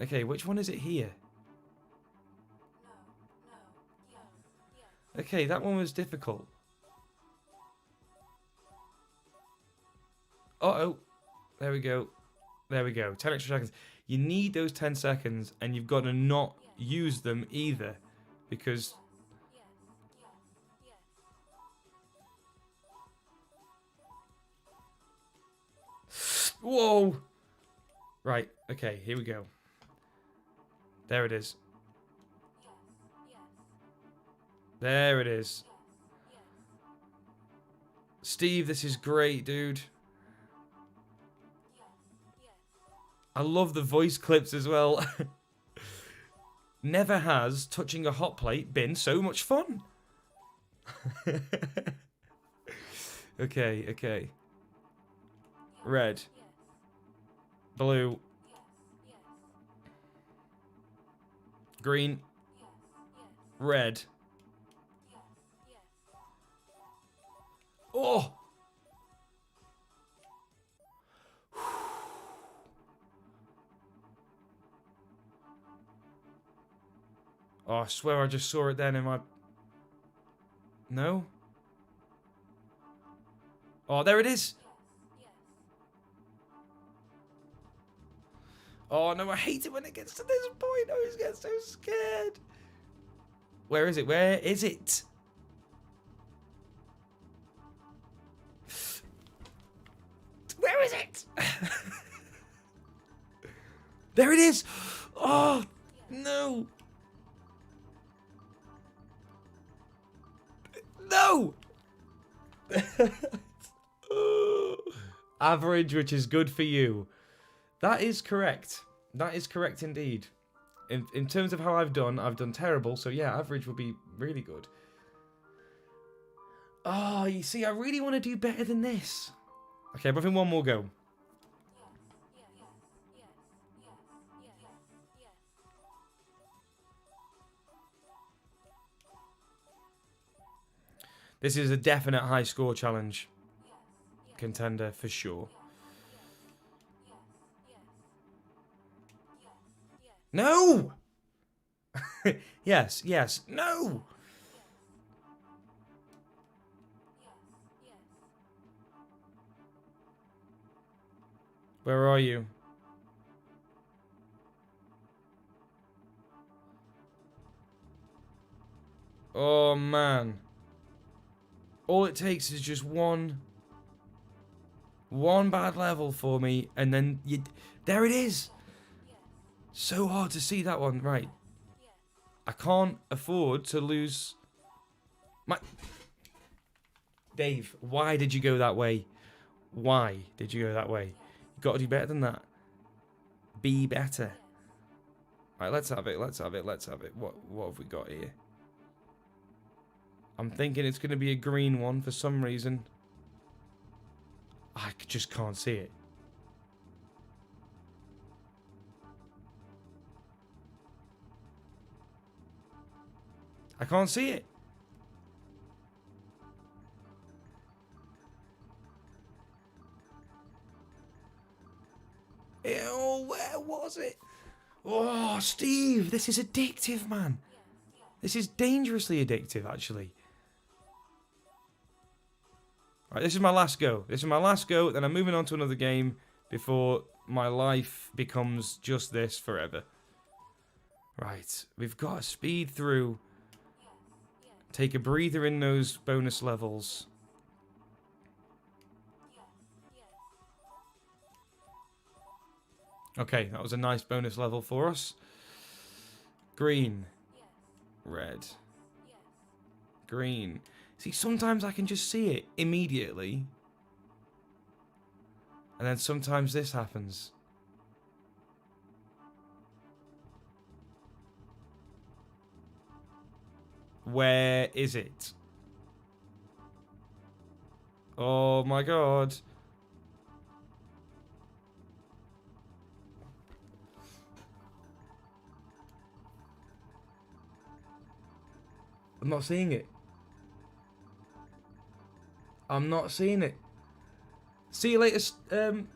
Okay, which one is it here? Okay, that one was difficult. Uh-oh. There we go. There we go. 10 extra seconds. You need those 10 seconds, and you've got to not use them either. Because... Whoa! Right, okay, here we go. There it is. There it is. Steve, this is great, dude. I love the voice clips as well. Never has touching a hot plate been so much fun. Okay, okay. Red. Blue. Green. Red. Oh! Oh, I swear I just saw it then in my... No? Oh, there it is! Oh, no, I hate it when it gets to this point. I always get so scared. Where is it? Where is it? Where is it? There it is! Oh, no! No! Average, which is good for you. That is correct. That is correct indeed. In terms of how I've done terrible. So yeah, average would be really good. Oh, you see, I really want to do better than this. Okay, but I think one more go. This is a definite high score challenge contender for sure. No! Yes, yes, no! Where are you? Oh, man. All it takes is just one bad level for me, and then you... There it is! So hard to see that one. Right. I can't afford to lose my... Dave, why did you go that way? Why did you go that way? You've got to do better than that. Be better. Right, let's have it, let's have it, let's have it. What have we got here? I'm thinking it's going to be a green one for some reason. I just can't see it. I can't see it. Ew, where was it? Oh, Steve, this is addictive, man. This is dangerously addictive, actually. Right, this is my last go. This is my last go, then I'm moving on to another game before my life becomes just this forever. Right, we've got to speed through. Take a breather in those bonus levels. Okay, that was a nice bonus level for us. Green. Red. Green. See, sometimes I can just see it immediately. And then sometimes this happens. Where is it? Oh my god. I'm not seeing it. I'm not seeing it. See you later,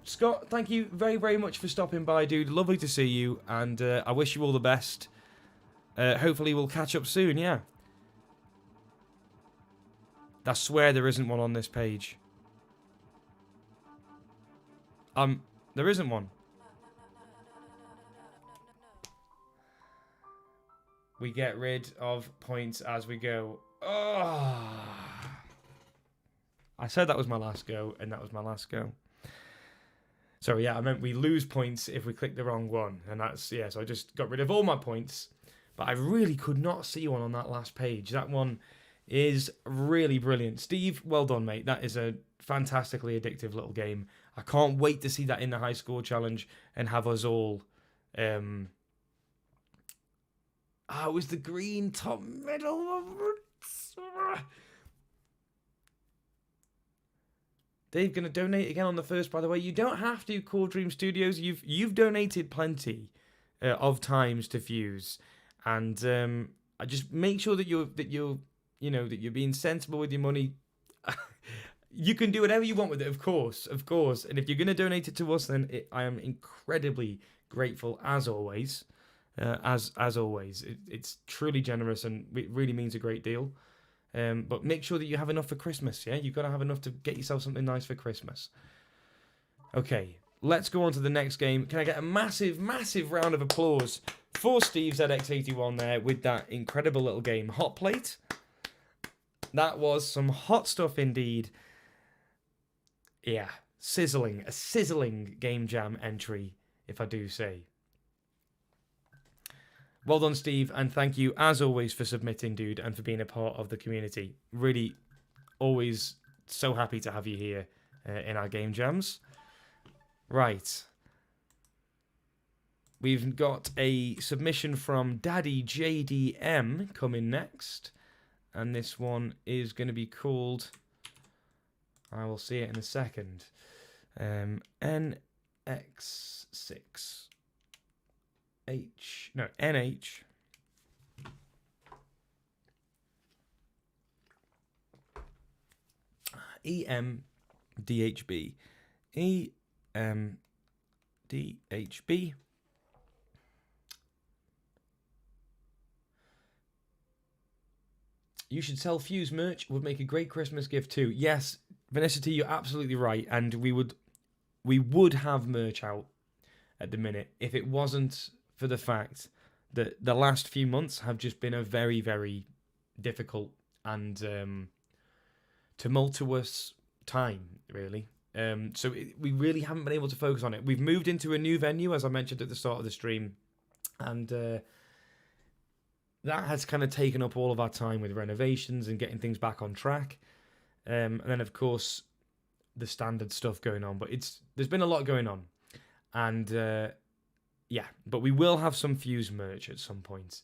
Scott. Thank you very, very much for stopping by, dude. Lovely to see you, and I wish you all the best. Hopefully we'll catch up soon, yeah. I swear there isn't one on this page. There isn't one. We get rid of points as we go. Oh. I said that was my last go, and that was my last go. So yeah, I meant we lose points if we click the wrong one. And that's, yeah, so I just got rid of all my points. But I really could not see one on that last page. That one is really brilliant. Steve, well done, mate. That is a fantastically addictive little game. I can't wait to see that in the high score challenge and have us all... it was the green top middle. Dave going to donate again on the first, by the way. You don't have to, Core Dream Studios. You've donated plenty of times to Fuze, and I just make sure that you're being sensible with your money. You can do whatever you want with it, of course. And if you're going to donate it to us, then I am incredibly grateful as always. As always, it's truly generous and it really means a great deal. But make sure that you have enough for Christmas, yeah? You've got to have enough to get yourself something nice for Christmas. Okay, let's go on to the next game. Can I get a massive, massive round of applause for Steve ZX81 there with that incredible little game, Hotplate? That was some hot stuff indeed. Yeah, a sizzling Game Jam entry, if I do say. Well done, Steve, and thank you, as always, for submitting, dude, and for being a part of the community. Really, always so happy to have you here in our game jams. Right. We've got a submission from DaddyJDM coming next, and this one is going to be called... I will see it in a second. NX6... NH EMDHB EMDHB. You should sell Fuze merch. Would make a great Christmas gift too. Yes, Vinicity, you're absolutely right, and we would have merch out at the minute if it wasn't for the fact that the last few months have just been a very, very difficult and tumultuous time, really. So we really haven't been able to focus on it. We've moved into a new venue, as I mentioned at the start of the stream, and that has kind of taken up all of our time with renovations and getting things back on track. And then, of course, the standard stuff going on. But there's been a lot going on. And... yeah, but we will have some Fuze merch at some point.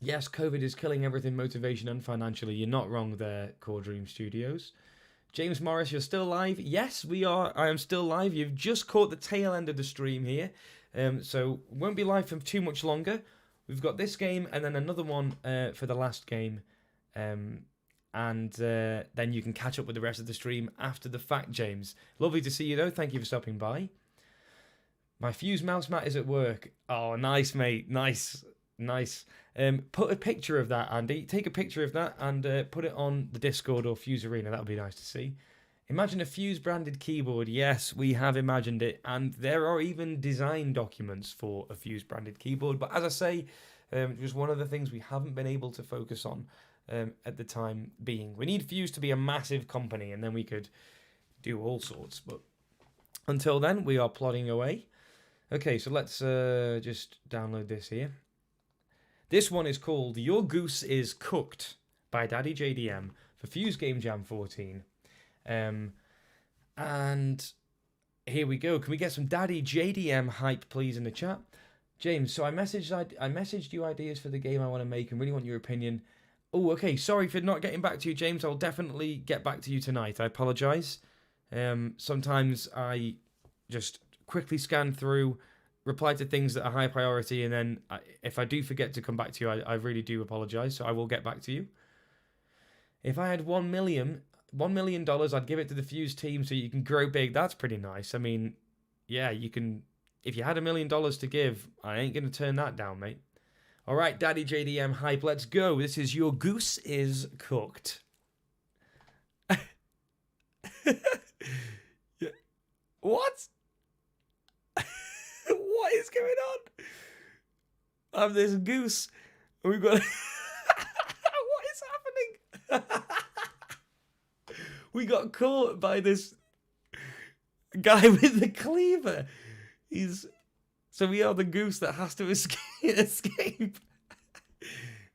Yes, COVID is killing everything, motivation and financially. You're not wrong there, Core Dream Studios. James Morris, you're still live? Yes, we are. I am still live. You've just caught the tail end of the stream here. So won't be live for too much longer. We've got this game and then another one for the last game. And then you can catch up with the rest of the stream after the fact, James. Lovely to see you, though. Thank you for stopping by. My Fuze mouse mat is at work. Oh, nice, mate. Nice. Put a picture of that, Andy. Take a picture of that and put it on the Discord or Fuze Arena. That would be nice to see. Imagine a Fuze branded keyboard. Yes, we have imagined it. And there are even design documents for a Fuze branded keyboard. But as I say, it was one of the things we haven't been able to focus on at the time being. We need Fuze to be a massive company and then we could do all sorts. But until then, we are plodding away. Okay, so let's just download this here. This one is called Your Goose is Cooked by DaddyJDM for Fuze Game Jam 14. And here we go. Can we get some DaddyJDM hype, please, in the chat? James, so I messaged you ideas for the game I want to make and really want your opinion. Oh, okay, sorry for not getting back to you, James. I'll definitely get back to you tonight. I apologise. Sometimes I just... quickly scan through reply to things that are high priority, and then if I do forget to come back to you, I really do apologize. So I will get back to you. If I had $1 million, I'd give it to the Fuze team so you can grow big. That's pretty nice. I mean, yeah, you can. If you had $1 million to give, I ain't gonna turn that down, mate. All right, DaddyJDM hype, let's go. This is Your Goose is Cooked. What? What is going on? I'm this goose. We've got. What is happening? We got caught by this guy with the cleaver. So we are the goose that has to escape.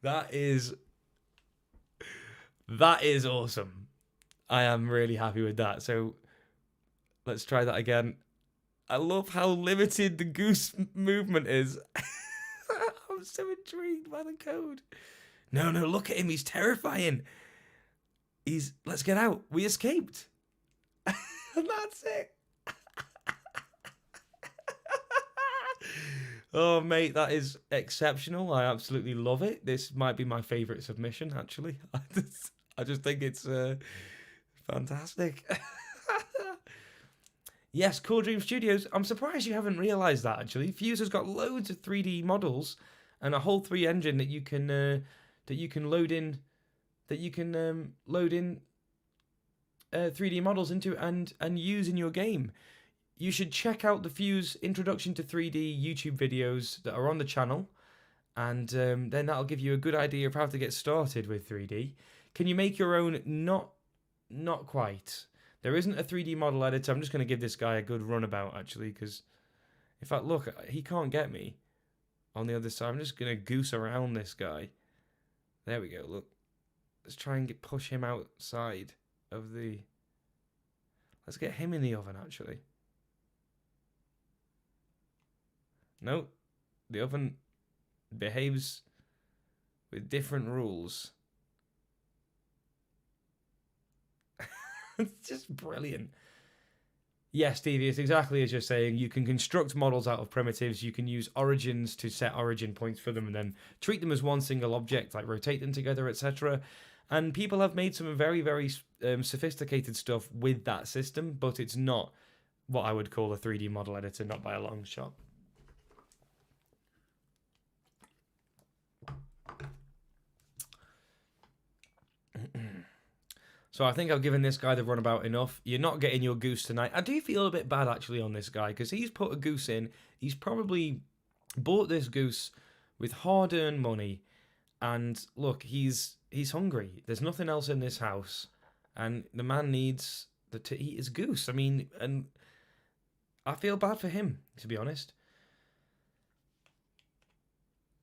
That is awesome. I am really happy with that. So let's try that again. I love how limited the goose movement is. I'm so intrigued by the code. No, look at him. He's terrifying. Let's get out. We escaped. And that's it. Oh, mate, that is exceptional. I absolutely love it. This might be my favorite submission, actually. I just think it's fantastic. Yes, Core Dream Studios. I'm surprised you haven't realised that, actually. Fuze has got loads of 3D models and a whole 3 engine that you can load in 3D models into and use in your game. You should check out the Fuze Introduction to 3D YouTube videos that are on the channel, and then that'll give you a good idea of how to get started with 3D. Can you make your own? Not quite. There isn't a 3D model editor. I'm just going to give this guy a good runabout, actually, because in fact, look, he can't get me on the other side. I'm just going to goose around this guy. There we go, look. Let's try and push him outside of the... Let's get him in the oven, actually. No, the oven behaves with different rules. It's just brilliant. Yes, Devieus, exactly as you're saying. You can construct models out of primitives. You can use origins to set origin points for them and then treat them as one single object, like rotate them together, etc. And people have made some very, very sophisticated stuff with that system, but it's not what I would call a 3D model editor, not by a long shot. So I think I've given this guy the runabout enough. You're not getting your goose tonight. I do feel a bit bad, actually, on this guy, because he's put a goose in. He's probably bought this goose with hard-earned money. And look, he's hungry. There's nothing else in this house. And the man needs to eat his goose. I mean, and I feel bad for him, to be honest.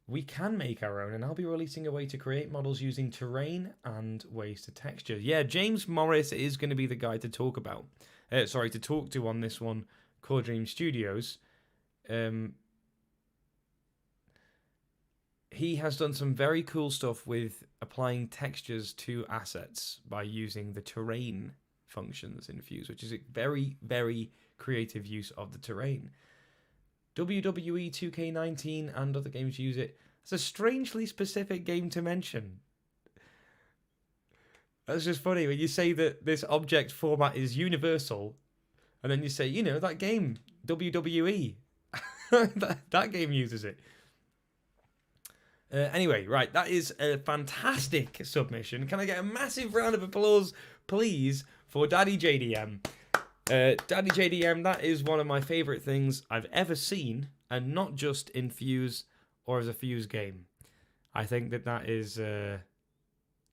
We can make our own, and I'll be releasing a way to create models using terrain and ways to texture. Yeah, James Morris is going to be the guy to talk about. To talk to on this one, Core Dream Studios. He has done some very cool stuff with applying textures to assets by using the terrain functions in Fuze, which is a very, very creative use of the terrain. WWE 2K19 and other games use it. It's a strangely specific game to mention. That's just funny when you say that this object format is universal, and then you say, you know, that game, WWE, that game uses it. Anyway, right, that is a fantastic submission. Can I get a massive round of applause, please, for DaddyJDM? DaddyJDM, that is one of my favourite things I've ever seen, and not just in Fuze or as a Fuze game. I think that is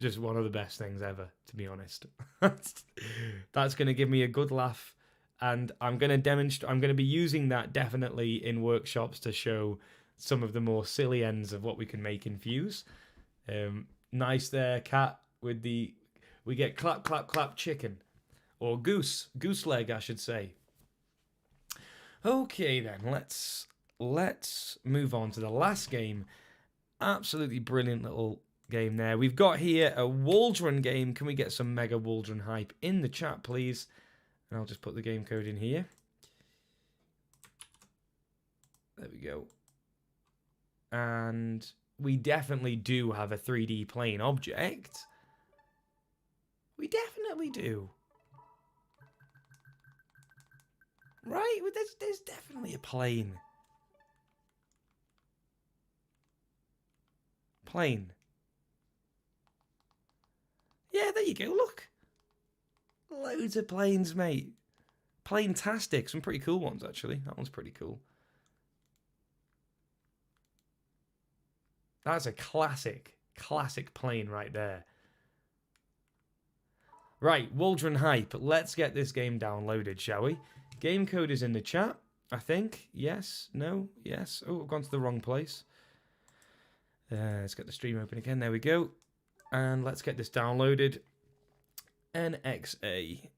just one of the best things ever, to be honest. That's going to give me a good laugh, and I'm going to demonstrate. I'm going to be using that definitely in workshops to show some of the more silly ends of what we can make in Fuze. Nice there, cat, with the... We get clap, clap, clap chicken. Or goose leg, I should say. Okay, then, let's move on to the last game. Absolutely brilliant little game there. We've got here a waldron game. Can we get some mega waldron hype in the chat, please? And I'll just put the game code in here. There we go. And we definitely do have a 3D plane object. We definitely do. Right? Well, there's definitely a plane. Plane. Yeah, there you go, look. Loads of planes, mate. Plane-tastic. Some pretty cool ones, actually. That one's pretty cool. That's a classic plane right there. Right, Waldron Hype. Let's get this game downloaded, shall we? Game code is in the chat, I think. Yes, no, yes. Oh, I've gone to the wrong place. Let's get the stream open again. There we go. And let's get this downloaded. NXA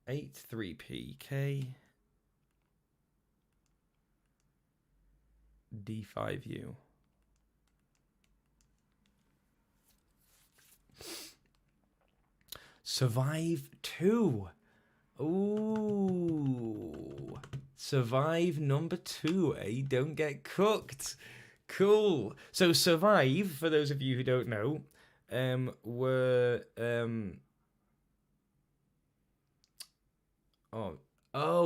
83PK D5U. Survive 2. Ooh. Survive number 2, eh? Don't get cooked. Cool. So Survive, for those of you who don't know, were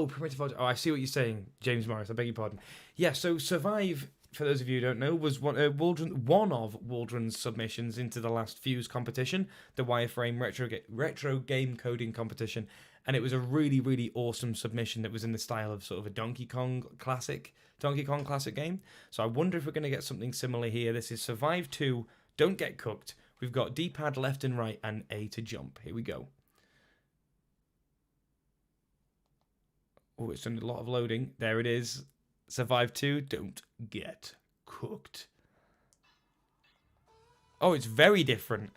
primitive. Oh, I see what you're saying, James Morris. I beg your pardon. Yeah. So Survive, for those of you who don't know, was one of Waldron's submissions into the last Fuze competition, the Wireframe retro game coding competition, and it was a really, really awesome submission that was in the style of sort of a Donkey Kong classic game. So I wonder if we're going to get something similar here. This is Survive 2. Don't get cooked. We've got D-pad left and right and A to jump. Here we go. Oh, it's done a lot of loading. There it is. Survive 2. Don't get cooked. Oh, it's very different.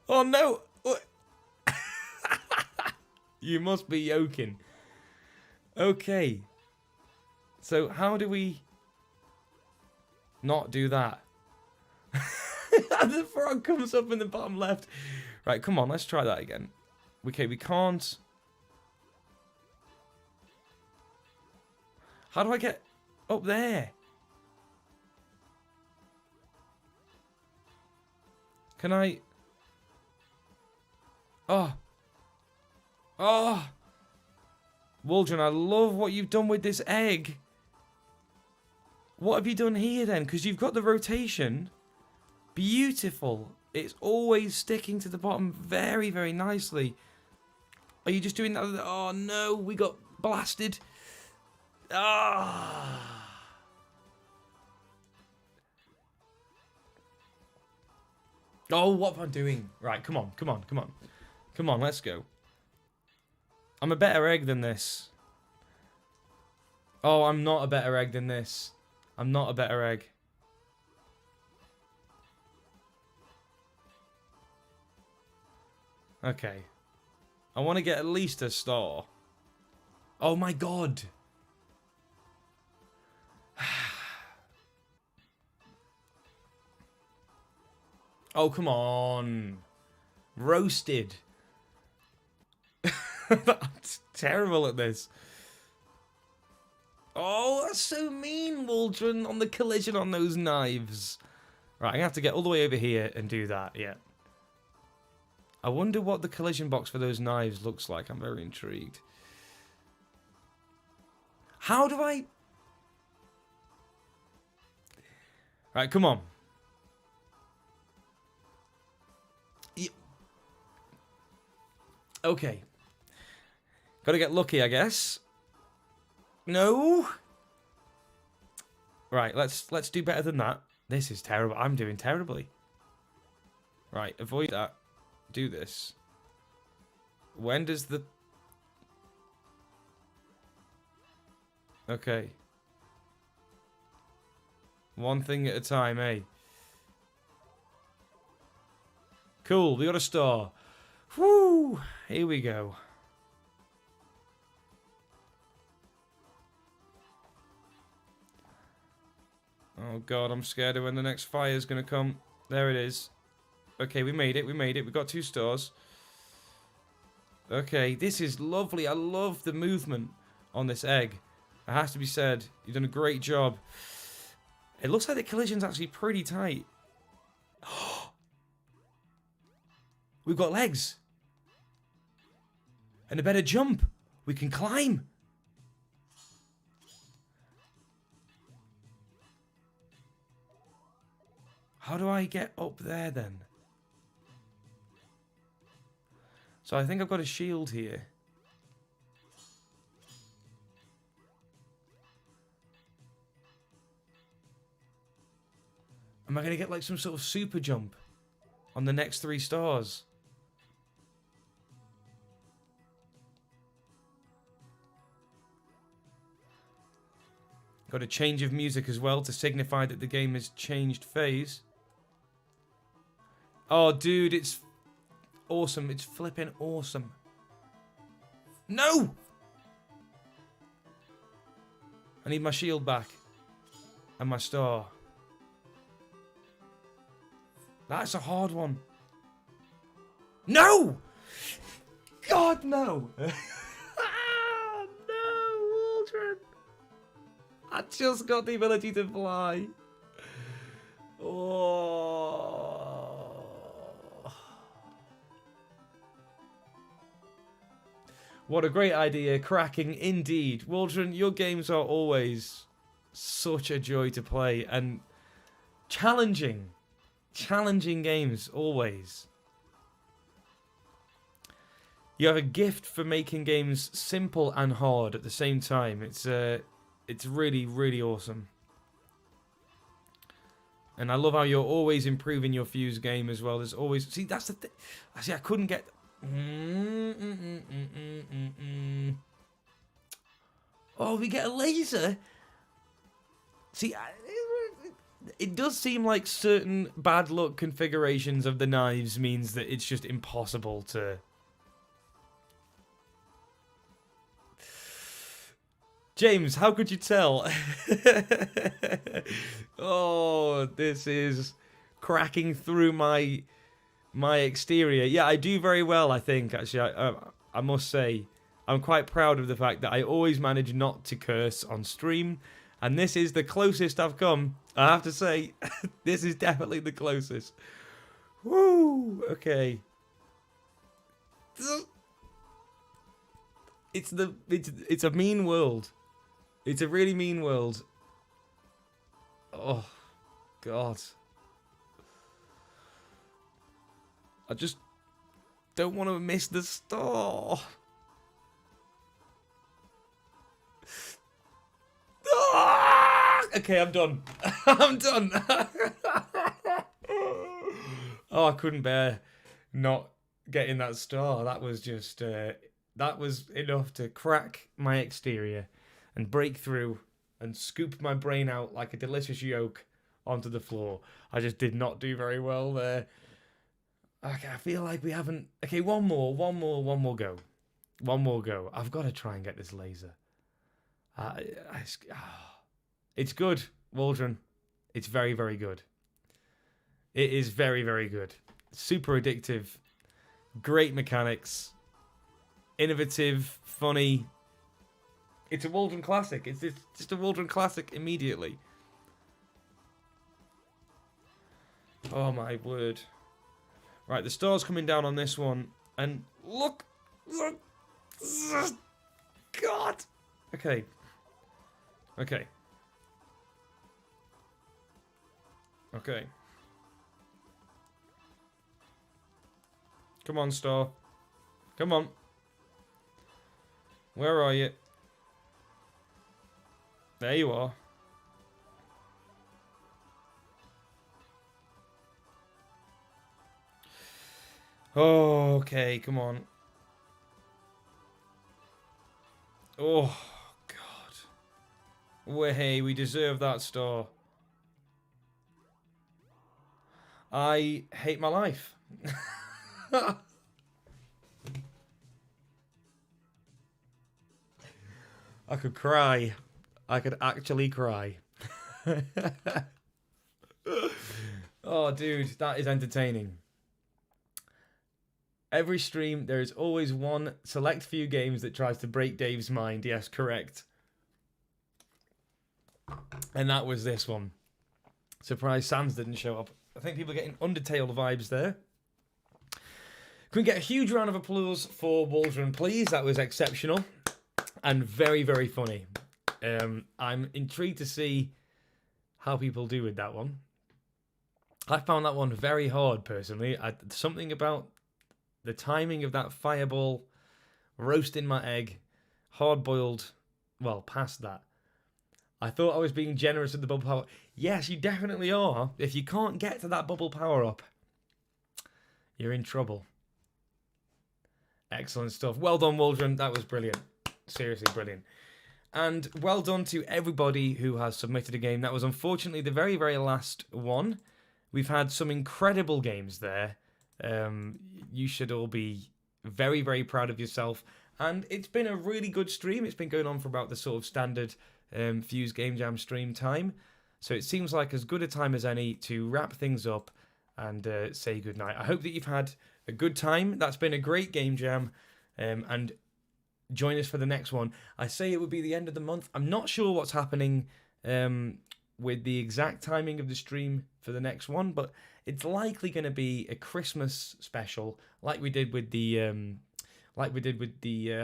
Oh, no. You must be joking. Okay. So how do we not do that? The frog comes up in the bottom left. Right, come on, let's try that again. Okay, we can't. How do I get up there? Can I? Oh. Oh. Waldron, I love what you've done with this egg. What have you done here then? Because you've got the rotation. Beautiful. It's always sticking to the bottom very, very nicely. Are you just doing that? Oh no, we got blasted. Ah. Oh, what am I doing? Right, come on, come on, come on. Come on, let's go. I'm a better egg than this. Oh, I'm not a better egg than this. I'm not a better egg. Okay. I want to get at least a star. Oh my god. Oh, come on. Roasted. I'm terrible at this. Oh, that's so mean, Waldron, on the collision on those knives. Right, I'm going to have to get all the way over here and do that, yeah. I wonder what the collision box for those knives looks like. I'm very intrigued. How do I... Right, come on. Okay. Gotta get lucky, I guess. No. Right, let's do better than that. This is terrible. I'm doing terribly. Right, avoid that. Do this. When does the... Okay. One thing at a time, eh? Cool, we got a star. Woo! Here we go. Oh god, I'm scared of when the next fire is going to come. There it is. Okay, we made it, we made it. We got 2 stars. Okay, this is lovely. I love the movement on this egg. It has to be said. You've done a great job. It looks like the collision's actually pretty tight. We've got legs. And a better jump. We can climb. How do I get up there then? So I think I've got a shield here. Am I going to get like some sort of super jump on the next 3 stars? Got a change of music as well to signify that the game has changed phase. Oh, dude, it's awesome. It's flipping awesome. No! I need my shield back. And my star. That's a hard one. No! God, no! Ah, no, Waldron! I just got the ability to fly. Oh. What a great idea. Cracking indeed. Waldron, your games are always such a joy to play and challenging. Challenging games, always. You have a gift for making games simple and hard at the same time. It's really, really awesome. And I love how you're always improving your Fuze game as well. There's always... See, that's the thing. See, I couldn't get... Oh, we get a laser? See, it does seem like certain bad luck configurations of the knives means that it's just impossible to... James, how could you tell? Oh, this is cracking through my exterior. Yeah, I do very well, I think, actually. I must say, I'm quite proud of the fact that I always manage not to curse on stream. And this is the closest I've come. I have to say, this is definitely the closest. Woo! Okay. It's a mean world. It's a really mean world. Oh, God. I just don't want to miss the star. Okay, I'm done. I'm done. Oh, I couldn't bear not getting that star. That was just, that was enough to crack my exterior and break through and scoop my brain out like a delicious yolk onto the floor. I just did not do very well there. Okay, I feel like we haven't... Okay, one more go. One more go. I've got to try and get this laser. It's good, Waldron. It's very, very good. It is very, very good. Super addictive. Great mechanics. Innovative, funny. It's a Waldron classic. It's just a Waldron classic immediately. Oh my word. Right, the star's coming down on this one. And look. God. Okay. Okay. Okay. Come on, star. Come on. Where are you? There you are. Oh, okay, come on. Oh, God. Well, hey, we deserve that star. I hate my life. I could cry. I could actually cry. Oh, dude, that is entertaining. Every stream, there is always one select few games that tries to break Dave's mind. Yes, correct. And that was this one. Surprise Sans didn't show up. I think people are getting Undertale vibes there. Can we get a huge round of applause for Waldron, please? That was exceptional and very, very funny. I'm intrigued to see how people do with that one. I found that one very hard, personally. Something about the timing of that fireball, roasting my egg, hard-boiled, well, past that. I thought I was being generous with the bubble power. Yes, you definitely are. If you can't get to that bubble power up, you're in trouble. Excellent stuff. Well done, Waldron. That was brilliant. Seriously brilliant. And well done to everybody who has submitted a game. That was unfortunately the very, very last one. We've had some incredible games there. You should all be very, very proud of yourself. And it's been a really good stream. It's been going on for about the sort of standard Fuze Gamejam stream time. So it seems like as good a time as any to wrap things up and say goodnight. I hope that you've had a good time. That's been a great Gamejam. And join us for the next one. I say it would be the end of the month. I'm not sure what's happening with the exact timing of the stream for the next one, but it's likely going to be a Christmas special, like we did with the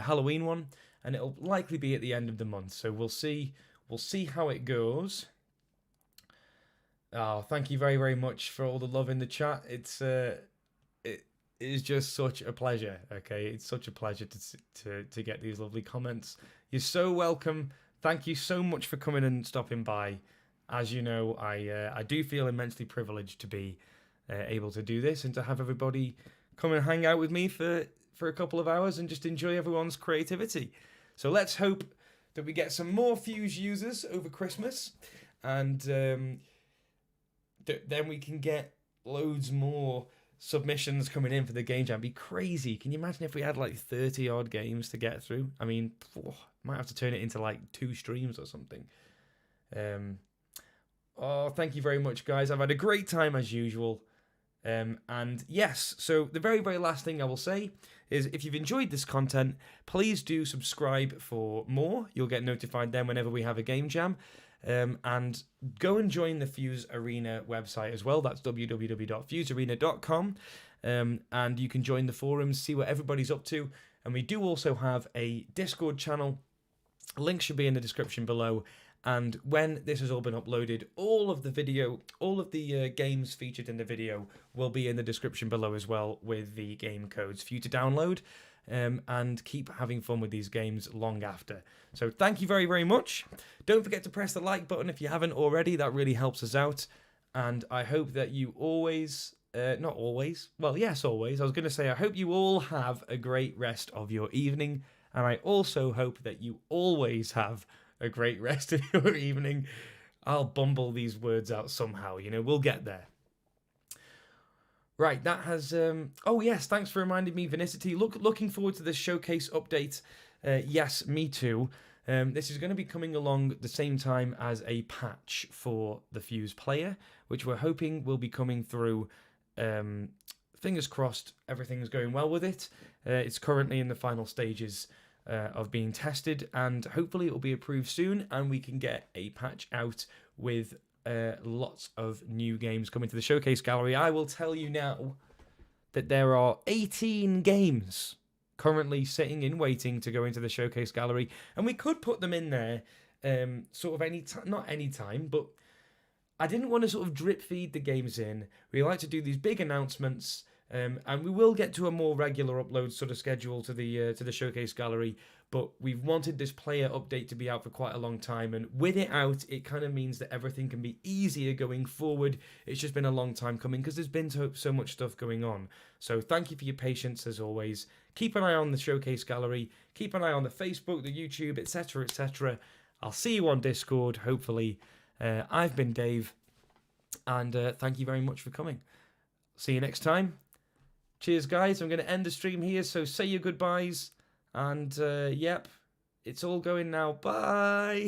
Halloween one, and it'll likely be at the end of the month. So we'll see. We'll see how it goes. Oh, thank you very, very much for all the love in the chat. It is just such a pleasure. Okay, it's such a pleasure to get these lovely comments. You're so welcome. Thank you so much for coming and stopping by. As you know, I do feel immensely privileged to be able to do this and to have everybody come and hang out with me for a couple of hours and just enjoy everyone's creativity. So let's hope that we get some more Fuze users over Christmas, and then we can get loads more submissions coming in for the Game Jam. It'd be crazy. Can you imagine if we had like 30 odd games to get through? I mean, might have to turn it into like 2 streams or something. Oh, thank you very much, guys. I've had a great time as usual. And yes, so the very, very last thing I will say is if you've enjoyed this content, please do subscribe for more. You'll get notified then whenever we have a Game Jam. And go and join the Fuze Arena website as well. That's www.fuzearena.com. And you can join the forums, see what everybody's up to. And we do also have a Discord channel. Link should be in the description below. And when this has all been uploaded, all of the games featured in the video will be in the description below as well, with the game codes for you to download. And keep having fun with these games long after. So thank you very, very much. Don't forget to press the like button if you haven't already. That really helps us out. And I hope that you always, not always, well, yes, always. I was going to say, I hope you all have a great rest of your evening. And I also hope that you always have a great rest of your evening. I'll bumble these words out somehow, we'll get there. Right, that has... oh, yes, thanks for reminding me, Vinicity. Looking forward to this showcase update. Yes, me too. This is going to be coming along the same time as a patch for the Fuze player, which we're hoping will be coming through. Fingers crossed, everything's going well with it. It's currently in the final stages of being tested, and hopefully it will be approved soon, and we can get a patch out with lots of new games coming to the showcase gallery. I will tell you now that there are 18 games currently sitting in waiting to go into the showcase gallery, and we could put them in there sort of any time, not any time, but I didn't want to sort of drip feed the games in. We like to do these big announcements, and we will get to a more regular upload sort of schedule to the showcase gallery, but we've wanted this player update to be out for quite a long time, and with it out, it kind of means that everything can be easier going forward. It's just been a long time coming because there's been so much stuff going on. So thank you for your patience as always. Keep an eye on the showcase gallery. Keep an eye on the Facebook, the YouTube, etc., etc. I'll see you on Discord, hopefully. I've been Dave, and thank you very much for coming. See you next time. Cheers, guys. I'm going to end the stream here, so say your goodbyes. And, yep, it's all going now. Bye.